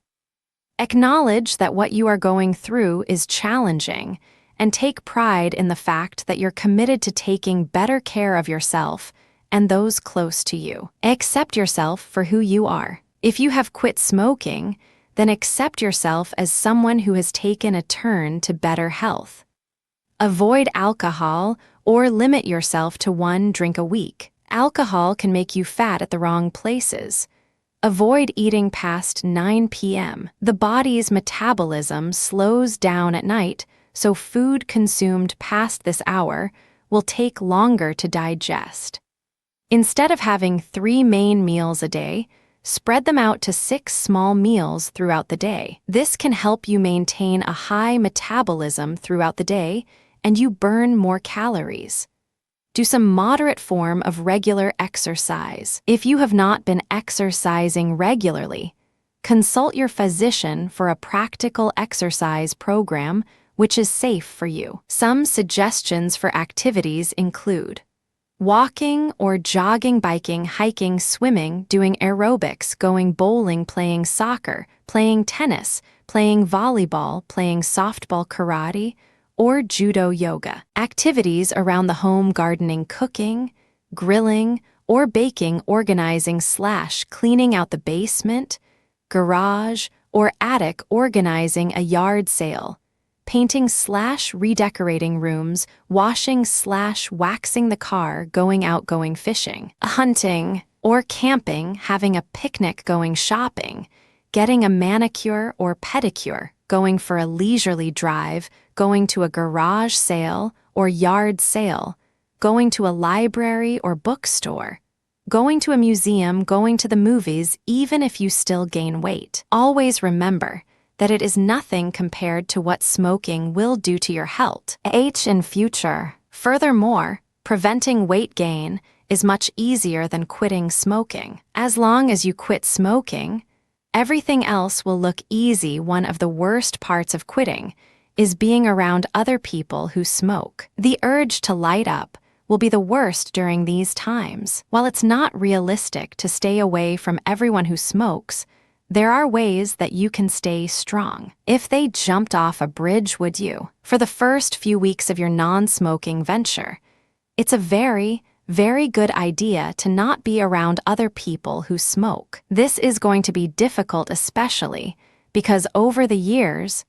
Acknowledge that what you are going through is challenging, and take pride in the fact that you're committed to taking better care of yourself and those close to you. Accept yourself for who you are. If you have quit smoking, then accept yourself as someone who has taken a turn to better health. Avoid alcohol or limit yourself to 1 drink a week. Alcohol can make you fat at the wrong places. Avoid eating past 9 p.m. The body's metabolism slows down at night, so food consumed past this hour will take longer to digest. Instead of having 3 main meals a day, spread them out to 6 small meals throughout the day. This can help you maintain a high metabolism throughout the day, and you burn more calories. Do some moderate form of regular exercise. If you have not been exercising regularly, consult your physician for a practical exercise program which is safe for you. Some suggestions for activities include walking or jogging, biking, hiking, swimming, doing aerobics, going bowling, playing soccer, playing tennis, playing volleyball, playing softball, karate, or judo yoga. Activities around the home, gardening, cooking, grilling, or baking, organizing/cleaning out the basement, garage, or attic, organizing a yard sale, painting/redecorating rooms, washing/waxing the car, going out, going fishing, hunting or camping, having a picnic, going shopping, getting a manicure or pedicure, going for a leisurely drive, going to a garage sale or yard sale, going to a library or bookstore, going to a museum, going to the movies, even if you still gain weight. Always remember that it is nothing compared to what smoking will do to your health in future. Furthermore, preventing weight gain is much easier than quitting smoking. As long as you quit smoking, everything else will look easy. One of the worst parts of quitting is being around other people who smoke. The urge to light up will be the worst during these times. While it's not realistic to stay away from everyone who smokes, there are ways that you can stay strong. If they jumped off a bridge, would you? For the first few weeks of your non-smoking venture, it's a very good idea to not be around other people who smoke. This is going to be difficult, especially because over the years,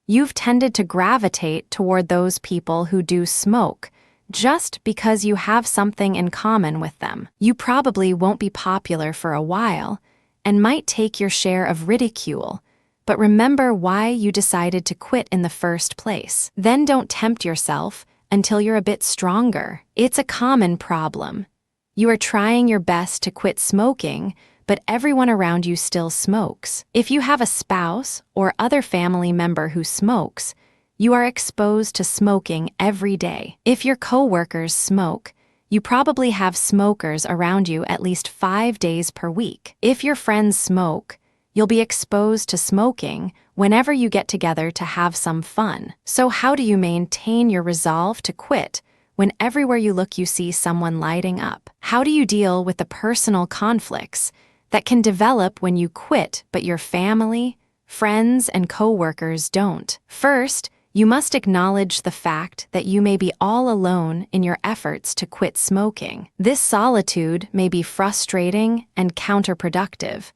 you've tended to gravitate toward those people who do smoke just because you have something in common with them. You probably won't be popular for a while and might take your share of ridicule, but remember why you decided to quit in the first place. Then don't tempt yourself until you're a bit stronger. It's a common problem. You are trying your best to quit smoking, but everyone around you still smokes. If you have a spouse or other family member who smokes, you are exposed to smoking every day. If your coworkers smoke, you probably have smokers around you at least 5 days per week. If your friends smoke, you'll be exposed to smoking whenever you get together to have some fun. So how do you maintain your resolve to quit when everywhere you look you see someone lighting up? How do you deal with the personal conflicts that can develop when you quit but your family, friends, and coworkers don't? First, you must acknowledge the fact that you may be all alone in your efforts to quit smoking. This solitude may be frustrating and counterproductive,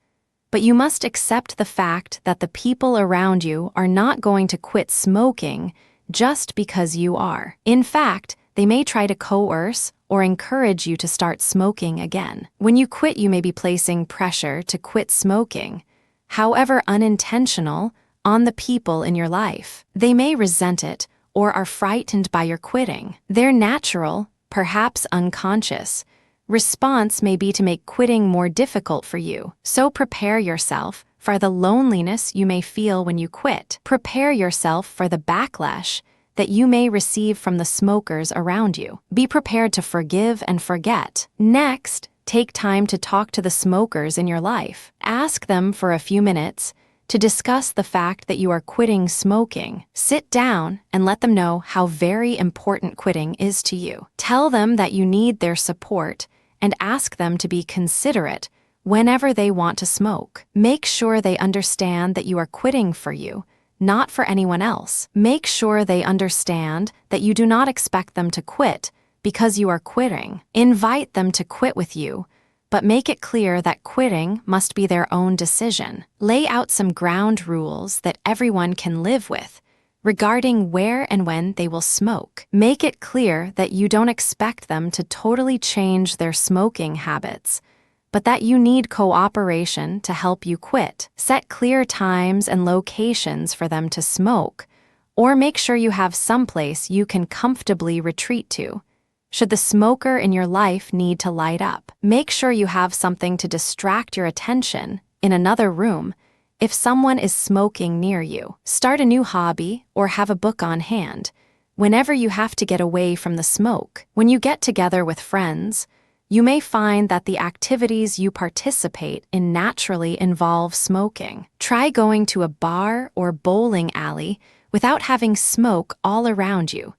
but you must accept the fact that the people around you are not going to quit smoking just because you are. In fact, they may try to coerce or encourage you to start smoking again. When you quit, you may be placing pressure to quit smoking, however unintentional, on the people in your life. They may resent it or are frightened by your quitting. Their natural, perhaps unconscious, response may be to make quitting more difficult for you. So prepare yourself for the loneliness you may feel when you quit. Prepare yourself for the backlash that you may receive from the smokers around you. Be prepared to forgive and forget. Next, take time to talk to the smokers in your life. Ask them for a few minutes to discuss the fact that you are quitting smoking. Sit down and let them know how very important quitting is to you. Tell them that you need their support and ask them to be considerate whenever they want to smoke. Make sure they understand that you are quitting for you, not for anyone else. Make sure they understand that you do not expect them to quit because you are quitting. Invite them to quit with you, but make it clear that quitting must be their own decision. Lay out some ground rules that everyone can live with regarding where and when they will smoke. Make it clear that you don't expect them to totally change their smoking habits, but that you need cooperation to help you quit. Set clear times and locations for them to smoke, or make sure you have someplace you can comfortably retreat to. Should the smoker in your life need to light up, make sure you have something to distract your attention in another room if someone is smoking near you. Start a new hobby or have a book on hand whenever you have to get away from the smoke. When you get together with friends, you may find that the activities you participate in naturally involve smoking. Try going to a bar or bowling alley without having smoke all around you,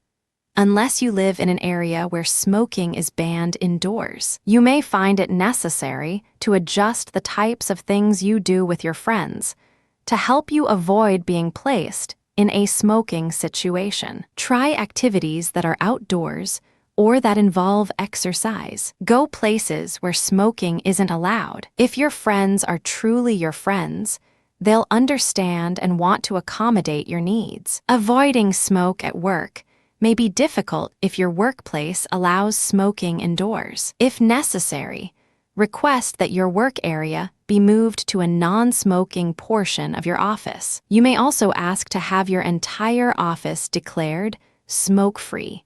unless you live in an area where smoking is banned indoors. You may find it necessary to adjust the types of things you do with your friends to help you avoid being placed in a smoking situation. Try activities that are outdoors or that involve exercise. Go places where smoking isn't allowed. If your friends are truly your friends, they'll understand and want to accommodate your needs. Avoiding smoke at work may be difficult if your workplace allows smoking indoors. If necessary, request that your work area be moved to a non-smoking portion of your office. You may also ask to have your entire office declared smoke-free.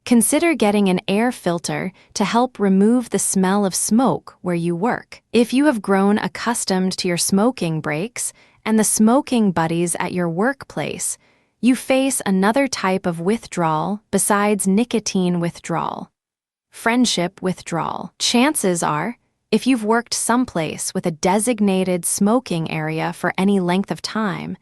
Consider getting an air filter to help remove the smell of smoke where you work. If you have grown accustomed to your smoking breaks and the smoking buddies at your workplace, you face another type of withdrawal besides nicotine withdrawal: friendship withdrawal. Chances are, if you've worked someplace with a designated smoking area for any length of time,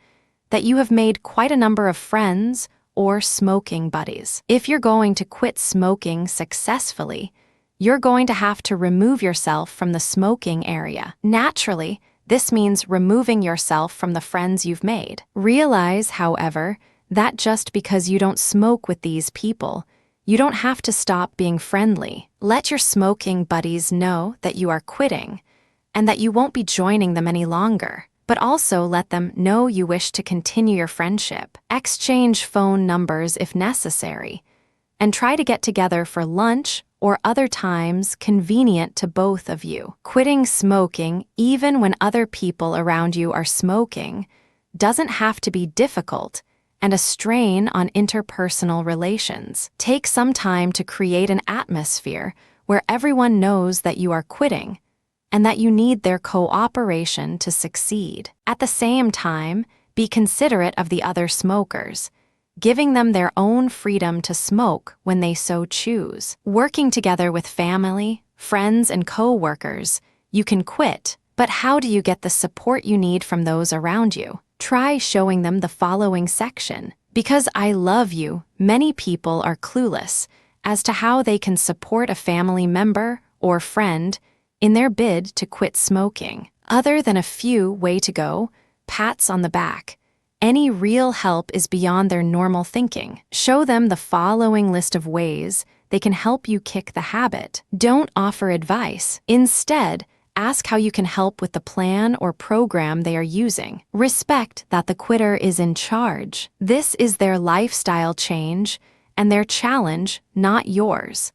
that you have made quite a number of friends or smoking buddies. If you're going to quit smoking successfully, you're going to have to remove yourself from the smoking area. Naturally, this means removing yourself from the friends you've made. Realize, however, that just because you don't smoke with these people, you don't have to stop being friendly. Let your smoking buddies know that you are quitting and that you won't be joining them any longer, but also let them know you wish to continue your friendship. Exchange phone numbers if necessary, and try to get together for lunch or other times convenient to both of you. Quitting smoking, even when other people around you are smoking, doesn't have to be difficult and a strain on interpersonal relations. Take some time to create an atmosphere where everyone knows that you are quitting and that you need their cooperation to succeed. At the same time, be considerate of the other smokers, giving them their own freedom to smoke when they so choose. Working together with family, friends, and co-workers, you can quit, but how do you get the support you need from those around you? Try showing them the following section. Because I love you, many people are clueless as to how they can support a family member or friend in their bid to quit smoking. Other than a few way to go pats on the back, any real help is beyond their normal thinking. Show them the following list of ways they can help you kick the habit. Don't offer advice. Instead, ask how you can help with the plan or program they are using. Respect that the quitter is in charge. This is their lifestyle change and their challenge, not yours.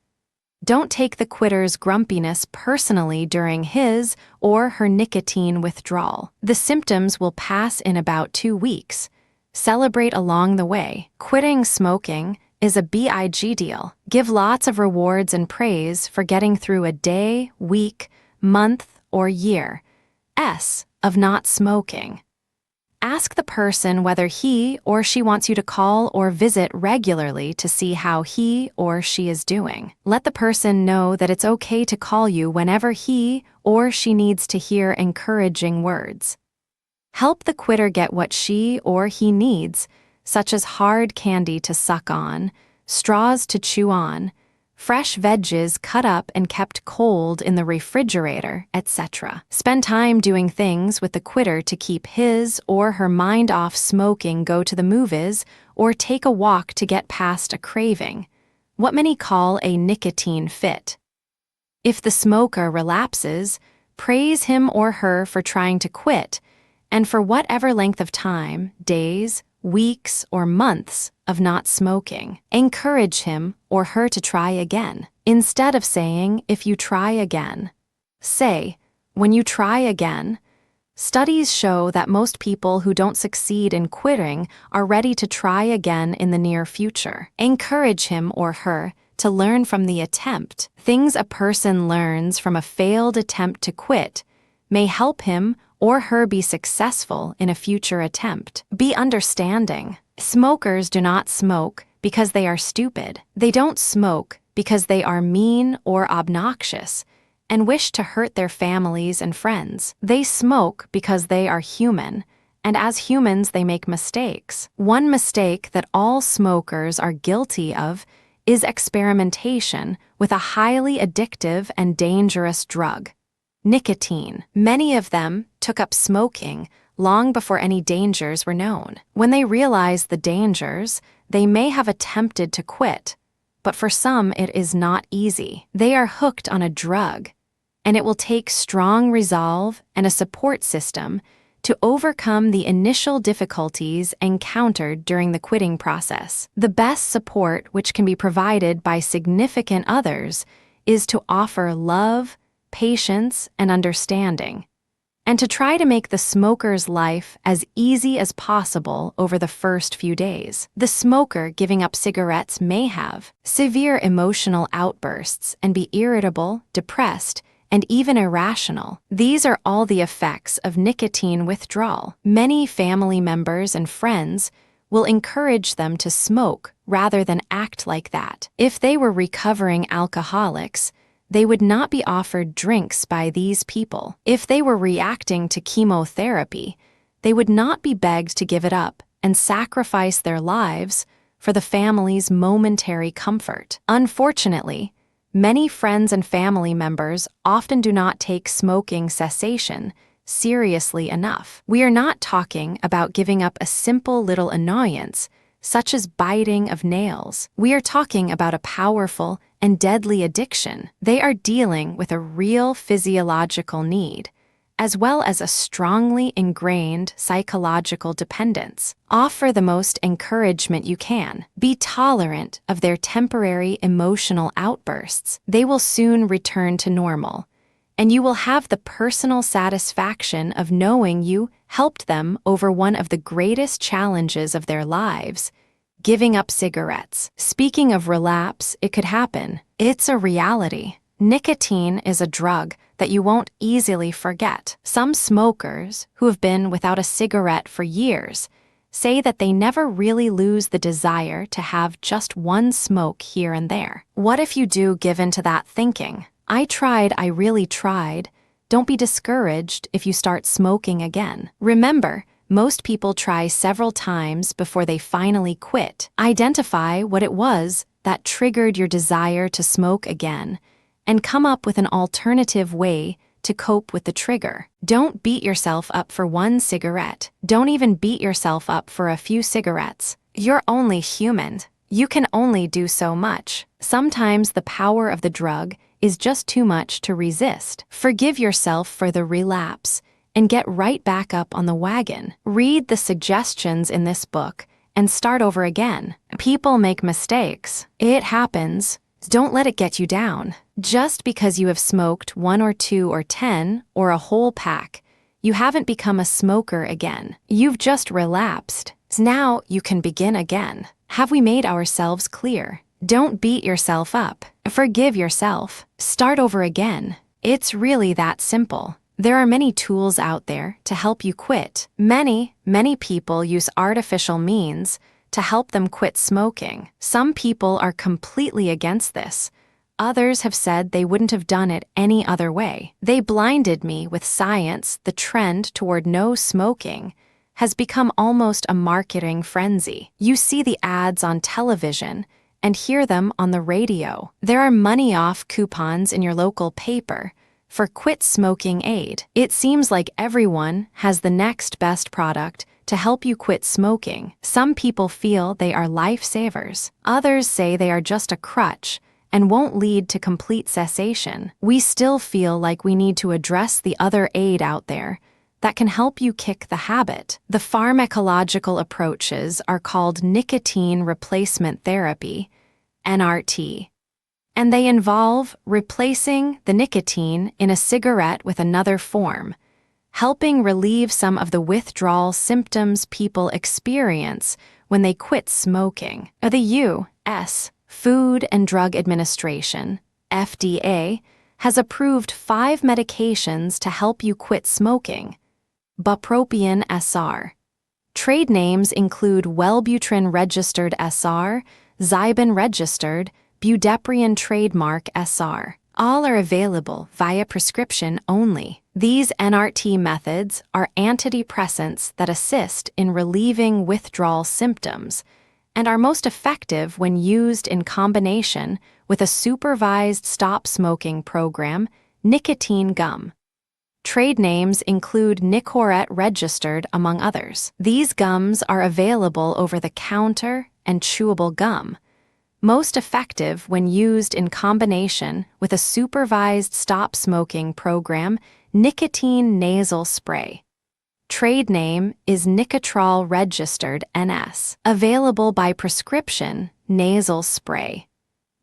Don't take the quitter's grumpiness personally during his or her nicotine withdrawal. The symptoms will pass in about 2 weeks. Celebrate along the way. Quitting smoking is a big deal. Give lots of rewards and praise for getting through a day, week, month, or year of not smoking. Ask the person whether he or she wants you to call or visit regularly to see how he or she is doing. Let the person know that it's okay to call you whenever he or she needs to hear encouraging words. Help the quitter get what she or he needs, such as hard candy to suck on, straws to chew on, fresh veggies cut up and kept cold in the refrigerator, etc. Spend time doing things with the quitter to keep his or her mind off smoking. Go to the movies or take a walk to get past a craving, what many call a nicotine fit. If the smoker relapses, praise him or her for trying to quit, and for whatever length of time, days, weeks, or months of not smoking. Encourage him or her to try again. Instead of saying, if you try again, say, when you try again. Studies show that most people who don't succeed in quitting are ready to try again in the near future. Encourage him or her to learn from the attempt. Things a person learns from a failed attempt to quit may help him or her be successful in a future attempt. Be understanding. Smokers do not smoke because they are stupid. They don't smoke because they are mean or obnoxious and wish to hurt their families and friends. They smoke because they are human, and as humans they make mistakes. One mistake that all smokers are guilty of is experimentation with a highly addictive and dangerous drug, nicotine. Many of them took up smoking long before any dangers were known. When they realized the dangers, they may have attempted to quit, but for some it is not easy. They are hooked on a drug, and it will take strong resolve and a support system to overcome the initial difficulties encountered during the quitting process. The best support which can be provided by significant others is to offer love, patience, and understanding, and to try to make the smoker's life as easy as possible over the first few days. The smoker giving up cigarettes may have severe emotional outbursts and be irritable, depressed, and even irrational. These are all the effects of nicotine withdrawal. Many family members and friends will encourage them to smoke rather than act like that. If they were recovering alcoholics, they would not be offered drinks by these people. If they were reacting to chemotherapy, they would not be begged to give it up and sacrifice their lives for the family's momentary comfort. Unfortunately, many friends and family members often do not take smoking cessation seriously enough. We are not talking about giving up a simple little annoyance, such as biting of nails. We are talking about a powerful and deadly addiction. They are dealing with a real physiological need, as well as a strongly ingrained psychological dependence. Offer the most encouragement you can. Be tolerant of their temporary emotional outbursts. They will soon return to normal, and you will have the personal satisfaction of knowing you helped them over one of the greatest challenges of their lives, giving up cigarettes. Speaking of relapse, it could happen. It's a reality. Nicotine is a drug that you won't easily forget. Some smokers who have been without a cigarette for years say that they never really lose the desire to have just one smoke here and there. What if you do give in to that thinking? I really tried. Don't be discouraged if you start smoking again. Remember, most people try several times before they finally quit. Identify what it was that triggered your desire to smoke again, and come up with an alternative way to cope with the trigger. Don't beat yourself up for one cigarette. Don't even beat yourself up for a few cigarettes. You're only human. You can only do so much. Sometimes the power of the drug is just too much to resist. Forgive yourself for the relapse and get right back up on the wagon. Read the suggestions in this book and start over again. People make mistakes. It happens. Don't let it get you down. Just because you have smoked 1 or 2 or 10 or a whole pack, you haven't become a smoker again. You've just relapsed. Now you can begin again. Have we made ourselves clear? Don't beat yourself up. Forgive yourself. Start over again. It's really that simple. There are many tools out there to help you quit. Many people use artificial means to help them quit smoking. Some people are completely against this. Others have said they wouldn't have done it any other way. They blinded me with science. The trend toward no smoking has become almost a marketing frenzy. You see the ads on television, and hear them on the radio. There are money-off coupons in your local paper for quit smoking aid. It seems like everyone has the next best product to help you quit smoking. Some people feel they are lifesavers. Others say they are just a crutch and won't lead to complete cessation. We still feel like we need to address the other aid out there that can help you kick the habit. The pharmacological approaches are called nicotine replacement therapy, NRT, and they involve replacing the nicotine in a cigarette with another form, helping relieve some of the withdrawal symptoms people experience when they quit smoking. The U.S. Food and Drug Administration, FDA, has approved 5 medications to help you quit smoking. Bupropion SR. Trade names include Wellbutrin Registered SR, Zyban Registered, Budeprion Trademark SR. All are available via prescription only. These NRT methods are antidepressants that assist in relieving withdrawal symptoms and are most effective when used in combination with a supervised stop smoking program, nicotine gum. Trade names include Nicorette Registered, among others. These gums are available over the counter and chewable gum, most effective when used in combination with a supervised stop smoking program, nicotine nasal spray. Trade name is Nicotrol Registered NS. Available by prescription, nasal spray.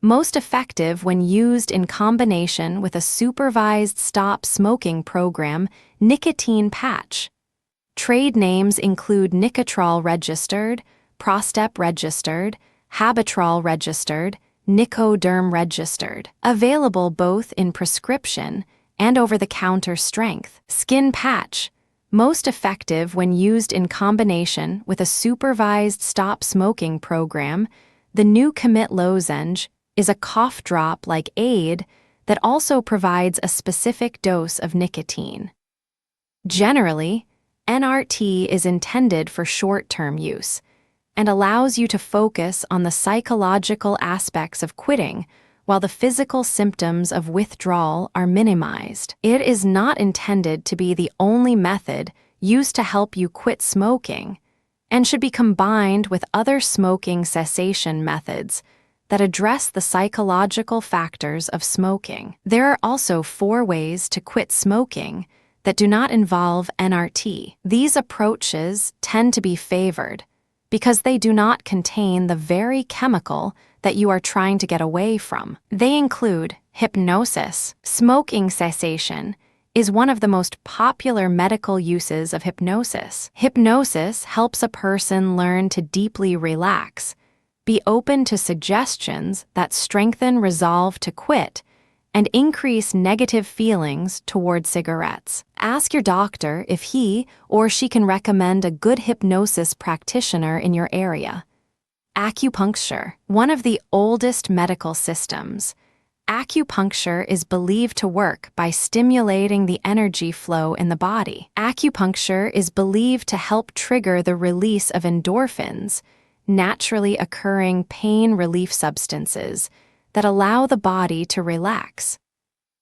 Most effective when used in combination with a supervised stop smoking program, nicotine patch. Trade names include Nicotrol Registered, Prostep Registered, Habitrol Registered, Nicoderm Registered. Available both in prescription and over-the-counter strength. Skin patch. Most effective when used in combination with a supervised stop smoking program, the new Commit lozenge is a cough drop-like aid that also provides a specific dose of nicotine. Generally, NRT is intended for short-term use and allows you to focus on the psychological aspects of quitting while the physical symptoms of withdrawal are minimized. It is not intended to be the only method used to help you quit smoking and should be combined with other smoking cessation methods that address the psychological factors of smoking. There are also 4 ways to quit smoking that do not involve NRT. These approaches tend to be favored because they do not contain the very chemical that you are trying to get away from. They include hypnosis. Smoking cessation is one of the most popular medical uses of hypnosis. Hypnosis helps a person learn to deeply relax, be open to suggestions that strengthen resolve to quit, and increase negative feelings toward cigarettes. Ask your doctor if he or she can recommend a good hypnosis practitioner in your area. Acupuncture, one of the oldest medical systems. Acupuncture is believed to work by stimulating the energy flow in the body. Acupuncture is believed to help trigger the release of endorphins, naturally occurring pain relief substances that allow the body to relax.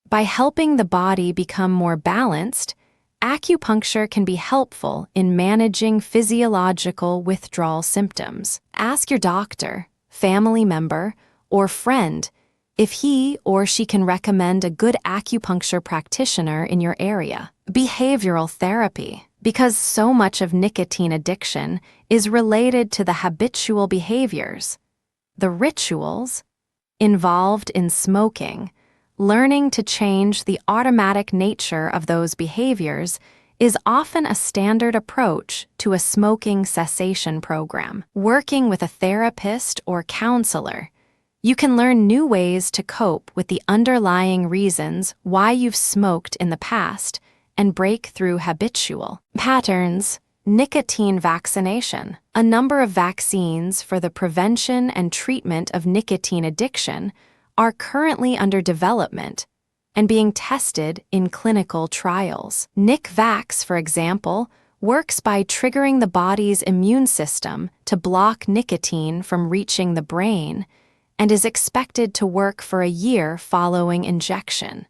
By helping the body become more balanced, acupuncture can be helpful in managing physiological withdrawal symptoms. Ask your doctor, family member, or friend if he or she can recommend a good acupuncture practitioner in your area. Behavioral therapy. Because so much of nicotine addiction is related to the habitual behaviors, the rituals, involved in smoking, learning to change the automatic nature of those behaviors is often a standard approach to a smoking cessation program. Working with a therapist or counselor, you can learn new ways to cope with the underlying reasons why you've smoked in the past and break through habitual patterns. Nicotine vaccination. A number of vaccines for the prevention and treatment of nicotine addiction are currently under development and being tested in clinical trials. NicVax, for example, works by triggering the body's immune system to block nicotine from reaching the brain and is expected to work for a year following injection.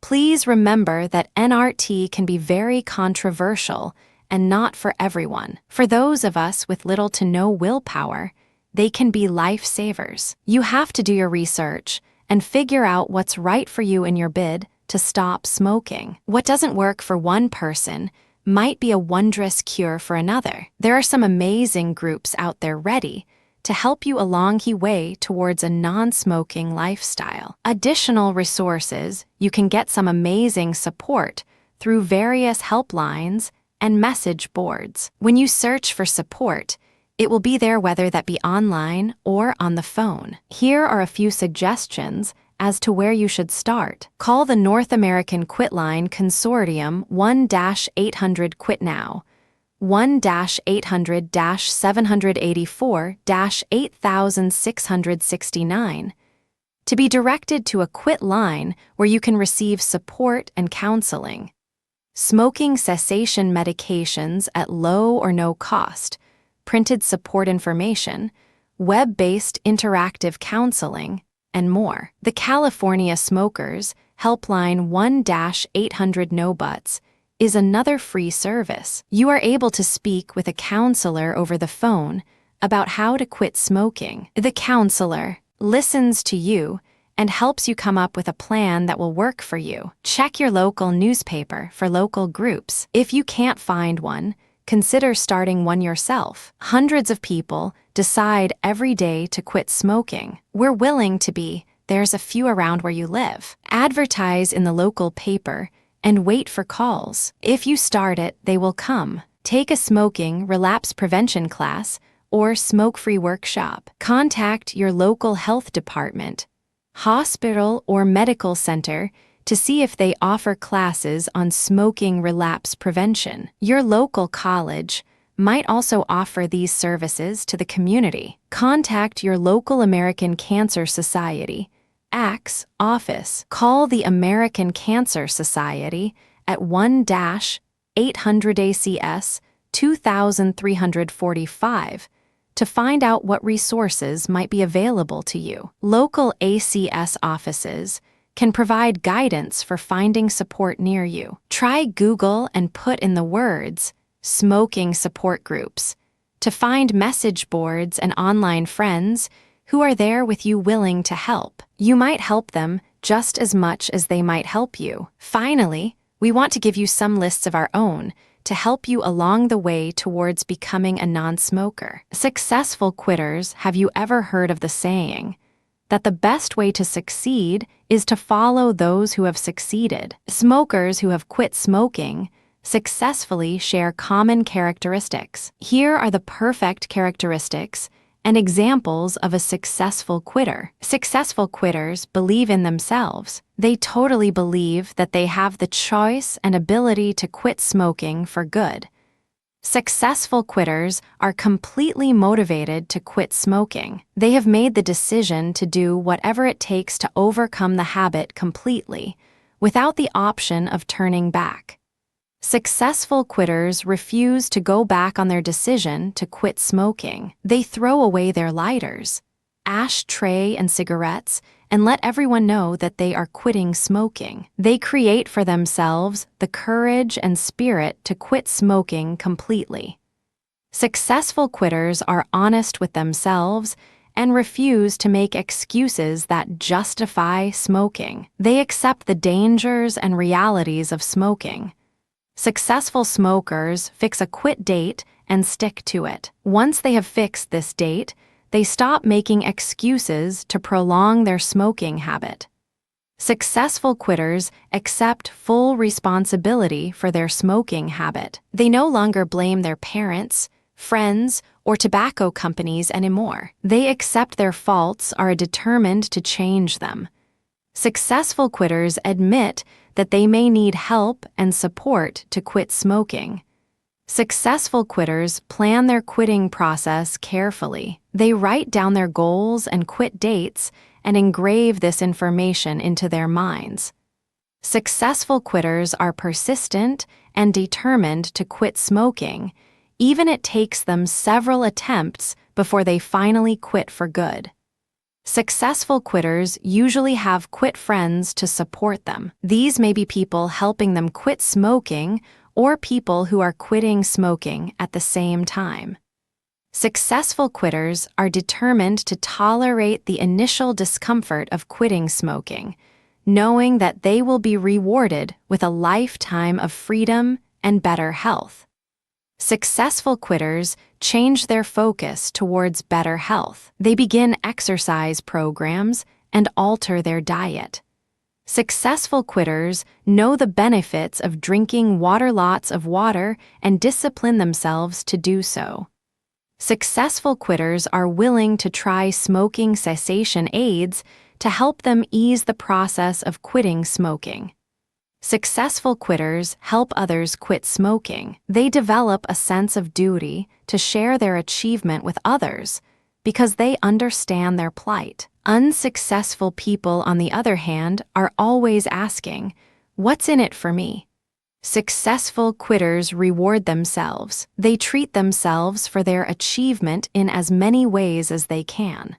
Please remember that NRT can be very controversial and not for everyone. For those of us with little to no willpower, they can be lifesavers. You have to do your research and figure out what's right for you in your bid to stop smoking. What doesn't work for one person might be a wondrous cure for another. There are some amazing groups out there ready to help you along the way towards a non-smoking lifestyle. Additional resources, you can get some amazing support through various helplines and message boards. When you search for support, it will be there whether that be online or on the phone. Here are a few suggestions as to where you should start. Call the North American Quit Line Consortium 1-800 Quit Now, 1-800-784-8669, to be directed to a quit line where you can receive support and counseling. Smoking cessation medications at low or no cost, printed support information, web-based interactive counseling, and more. The California Smokers Helpline 1-800 No Butts is another free service. You are able to speak with a counselor over the phone about how to quit smoking. The counselor listens to you and helps you come up with a plan that will work for you. Check your local newspaper for local groups. If you can't find one, consider starting one yourself. Hundreds of people decide every day to quit smoking. We're willing to be. There's a few around where you live. Advertise in the local paper and wait for calls. If you start it, they will come. Take a smoking relapse prevention class or smoke-free workshop. Contact your local health department, hospital, or medical center to see if they offer classes on smoking relapse prevention. Your local college might also offer these services to the community. Contact your local American Cancer Society ACS office. Call the American Cancer Society at 1-800-ACS 2345 to find out what resources might be available to you. Local ACS offices can provide guidance for finding support near you. Try Google and put in the words smoking support groups to find message boards and online friends who are there with you willing to help. You might help them just as much as they might help you. Finally, we want to give you some lists of our own to help you along the way towards becoming a non-smoker. Successful quitters, have you ever heard of the saying that the best way to succeed is to follow those who have succeeded? Smokers who have quit smoking successfully share common characteristics. Here are the perfect characteristics and examples of a successful quitter. Successful quitters believe in themselves. They totally believe that they have the choice and ability to quit smoking for good. Successful quitters are completely motivated to quit smoking. They have made the decision to do whatever it takes to overcome the habit completely, without the option of turning back. Successful quitters refuse to go back on their decision to quit smoking. They throw away their lighters, ashtray, and cigarettes and let everyone know that they are quitting smoking. They create for themselves the courage and spirit to quit smoking completely. Successful quitters are honest with themselves and refuse to make excuses that justify smoking. They accept the dangers and realities of smoking. Successful smokers fix a quit date and stick to it. Once they have fixed this date, they stop making excuses to prolong their smoking habit. Successful quitters accept full responsibility for their smoking habit. They no longer blame their parents, friends, or tobacco companies anymore. They accept their faults, are determined to change them. Successful quitters admit that they may need help and support to quit smoking. Successful quitters plan their quitting process carefully. They write down their goals and quit dates and engrave this information into their minds. Successful quitters are persistent and determined to quit smoking, even it takes them several attempts before they finally quit for good. Successful quitters usually have quit friends to support them. These may be people helping them quit smoking or people who are quitting smoking at the same time. Successful quitters are determined to tolerate the initial discomfort of quitting smoking, knowing that they will be rewarded with a lifetime of freedom and better health. Successful quitters change their focus towards better health. They begin exercise programs and alter their diet. Successful quitters know the benefits of drinking lots of water and discipline themselves to do so. Successful quitters are willing to try smoking cessation aids to help them ease the process of quitting smoking. Successful quitters help others quit smoking. They develop a sense of duty to share their achievement with others because they understand their plight. Unsuccessful people, on the other hand, are always asking, "What's in it for me?" Successful quitters reward themselves. They treat themselves for their achievement in as many ways as they can.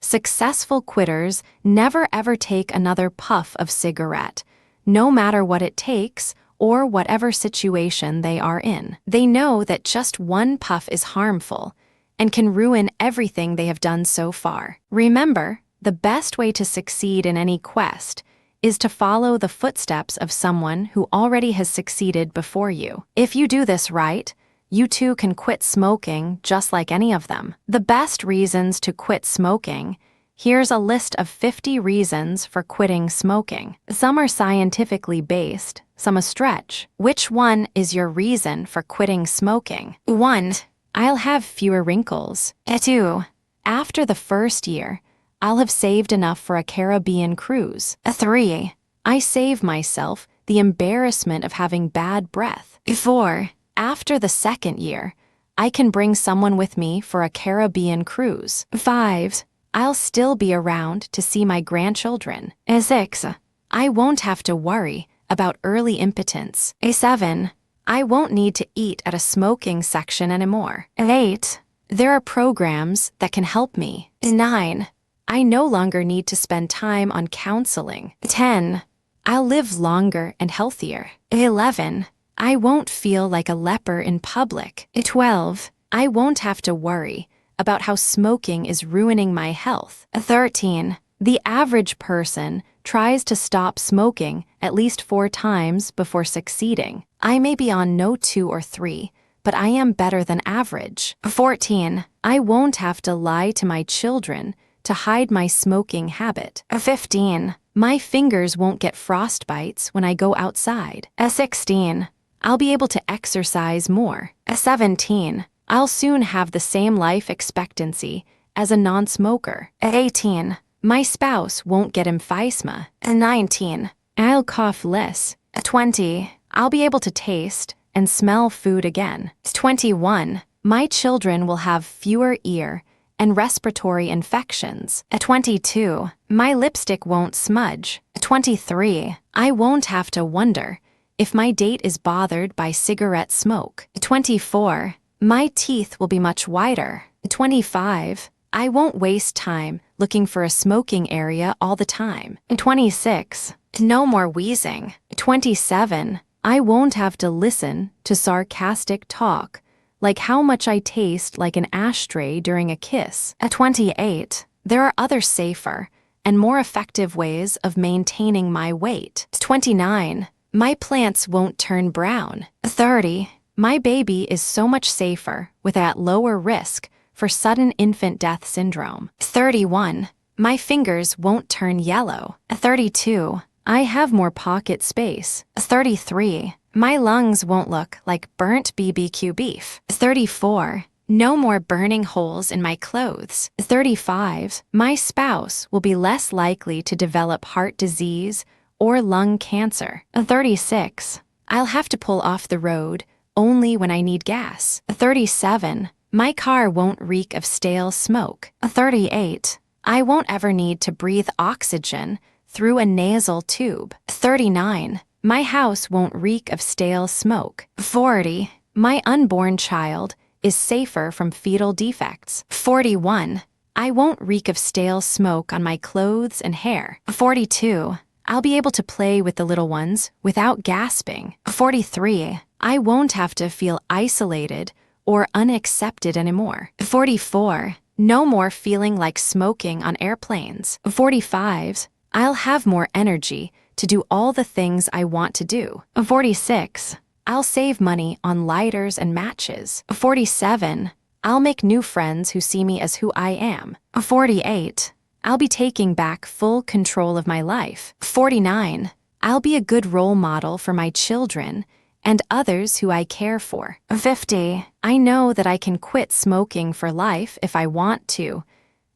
Successful quitters never ever take another puff of cigarette, no matter what it takes or whatever situation they are in. They know that just one puff is harmful and can ruin everything they have done so far. Remember, the best way to succeed in any quest is to follow the footsteps of someone who already has succeeded before you. If you do this right, you too can quit smoking just like any of them. The best reasons to quit smoking. Here's a list of 50 reasons for quitting smoking. Some are scientifically based, some a stretch. Which one is your reason for quitting smoking? 1. I'll have fewer wrinkles. 2. After the first year, I'll have saved enough for a Caribbean cruise. 3. I save myself the embarrassment of having bad breath. 4. After the second year, I can bring someone with me for a Caribbean cruise. 5. I'll still be around to see my grandchildren. 6. I won't have to worry about early impotence. 7. I won't need to eat at a smoking section anymore. 8. There are programs that can help me. 9. I no longer need to spend time on counseling. 10. I'll live longer and healthier. 11. I won't feel like a leper in public. 12. I won't have to worry about how smoking is ruining my health. 13. The average person tries to stop smoking at least 4 times before succeeding. I may be on no 2 or 3, but I am better than average. 14. I won't have to lie to my children to hide my smoking habit. 15. My fingers won't get frostbites when I go outside. 16. I'll be able to exercise more. 17. I'll soon have the same life expectancy as a non-smoker. 18. My spouse won't get emphysema. 19. I'll cough less. 20. I'll be able to taste and smell food again. 21. My children will have fewer ear and respiratory infections. 22. My lipstick won't smudge. 23. I won't have to wonder if my date is bothered by cigarette smoke. 24. My teeth will be much whiter. 25. I won't waste time looking for a smoking area all the time. 26. No more wheezing. 27. I won't have to listen to sarcastic talk, like how much I taste like an ashtray during a kiss. 28. There are other safer and more effective ways of maintaining my weight. 29. My plants won't turn brown. 30. My baby is so much safer with at lower risk for sudden infant death syndrome. 31. My fingers won't turn yellow. 32. I have more pocket space. 33. My lungs won't look like burnt BBQ beef. 34. No more burning holes in my clothes. 35. My spouse will be less likely to develop heart disease or lung cancer. 36. I'll have to pull off the road only when I need gas. 37. My car won't reek of stale smoke. 38. I won't ever need to breathe oxygen through a nasal tube. 39. My house won't reek of stale smoke. 40. My unborn child is safer from fetal defects. 41. I won't reek of stale smoke on my clothes and hair. 42. I'll be able to play with the little ones without gasping. 43. I won't have to feel isolated or unaccepted anymore. 44. No more feeling like smoking on airplanes. 45. I'll have more energy to do all the things I want to do. 46. I'll save money on lighters and matches. 47. I'll make new friends who see me as who I am. 48. I'll be taking back full control of my life. 49. I'll be a good role model for my children and others who I care for. 50. I know that I can quit smoking for life if I want to,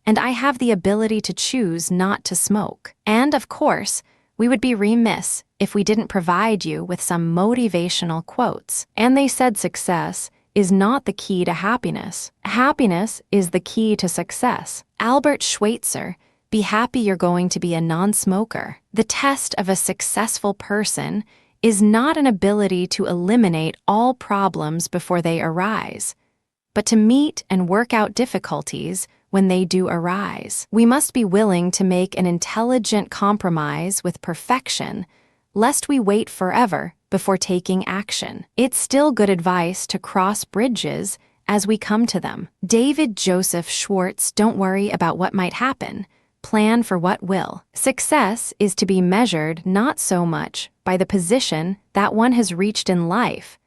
and I have the ability to choose not to smoke. And of course, we would be remiss if we didn't provide you with some motivational quotes. And they said success is not the key to happiness. Happiness is the key to success. Albert Schweitzer, be happy you're going to be a non-smoker. The test of a successful person is not an ability to eliminate all problems before they arise, but to meet and work out difficulties when they do arise. We must be willing to make an intelligent compromise with perfection, lest we wait forever before taking action. It's still good advice to cross bridges as we come to them. David Joseph Schwartz, don't worry about what might happen. Plan for what will. Success is to be measured not so much by the position that one has reached in life,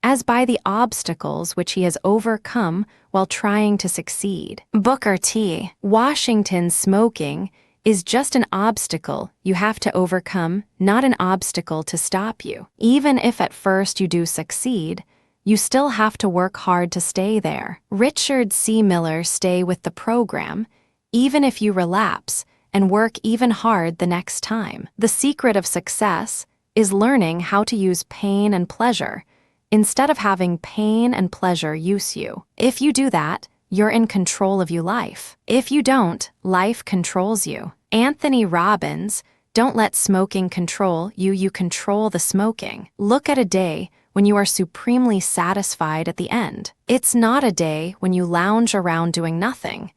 as by the obstacles which he has overcome while trying to succeed. Booker T. Washington's smoking is just an obstacle you have to overcome, not an obstacle to stop you. Even if at first you do succeed, you still have to work hard to stay there. Richard C. Miller, stay with the program, even if you relapse, and work even hard the next time. The secret of success is learning how to use pain and pleasure instead of having pain and pleasure use you. If you do that, you're in control of your life. If you don't, life controls you. Anthony Robbins, don't let smoking control you, you control the smoking. Look at a day when you are supremely satisfied at the end. It's not a day when you lounge around doing nothing.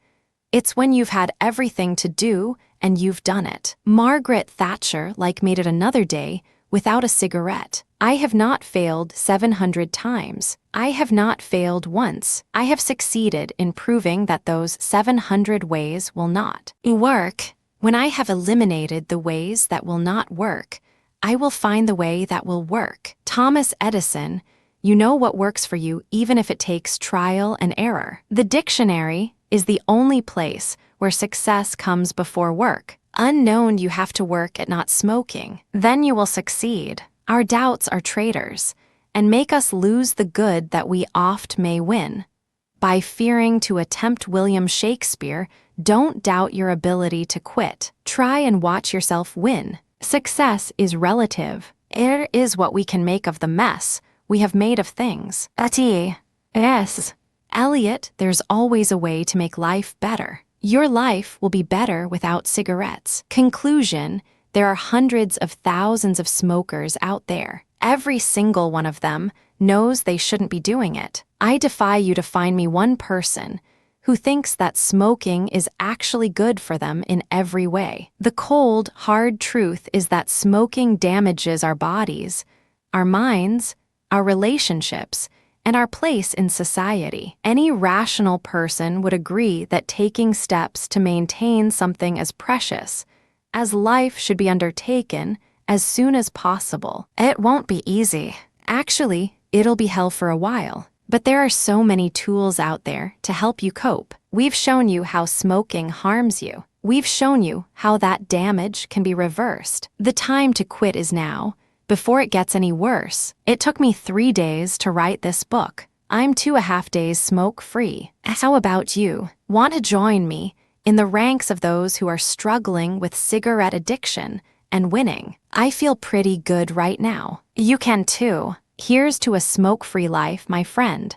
It's when you've had everything to do and you've done it. Margaret Thatcher made it another day without a cigarette. I have not failed 700 times. I have not failed once. I have succeeded in proving that those 700 ways will not work. When I have eliminated the ways that will not work, I will find the way that will work. Thomas Edison, you know what works for you even if it takes trial and error. The dictionary is the only place where success comes before work. Unknown, you have to work at not smoking. Then you will succeed. Our doubts are traitors, and make us lose the good that we oft may win. By fearing to attempt William Shakespeare, don't doubt your ability to quit. Try and watch yourself win. Success is relative. It is what we can make of the mess we have made of things. Yes. Eliot, there's always a way to make life better. Your life will be better without cigarettes. Conclusion, there are hundreds of thousands of smokers out there. Every single one of them knows they shouldn't be doing it. I defy you to find me one person who thinks that smoking is actually good for them in every way. The cold, hard truth is that smoking damages our bodies, our minds, our relationships, and our place in society. Any rational person would agree that taking steps to maintain something as precious as life should be undertaken as soon as possible. It won't be easy. Actually, it'll be hell for a while. But there are so many tools out there to help you cope. We've shown you how smoking harms you. We've shown you how that damage can be reversed. The time to quit is now, before it gets any worse. It took me 3 days to write this book. I'm 2.5 days smoke-free. How about you? Want to join me in the ranks of those who are struggling with cigarette addiction and winning? I feel pretty good right now. You can too. Here's to a smoke-free life, my friend.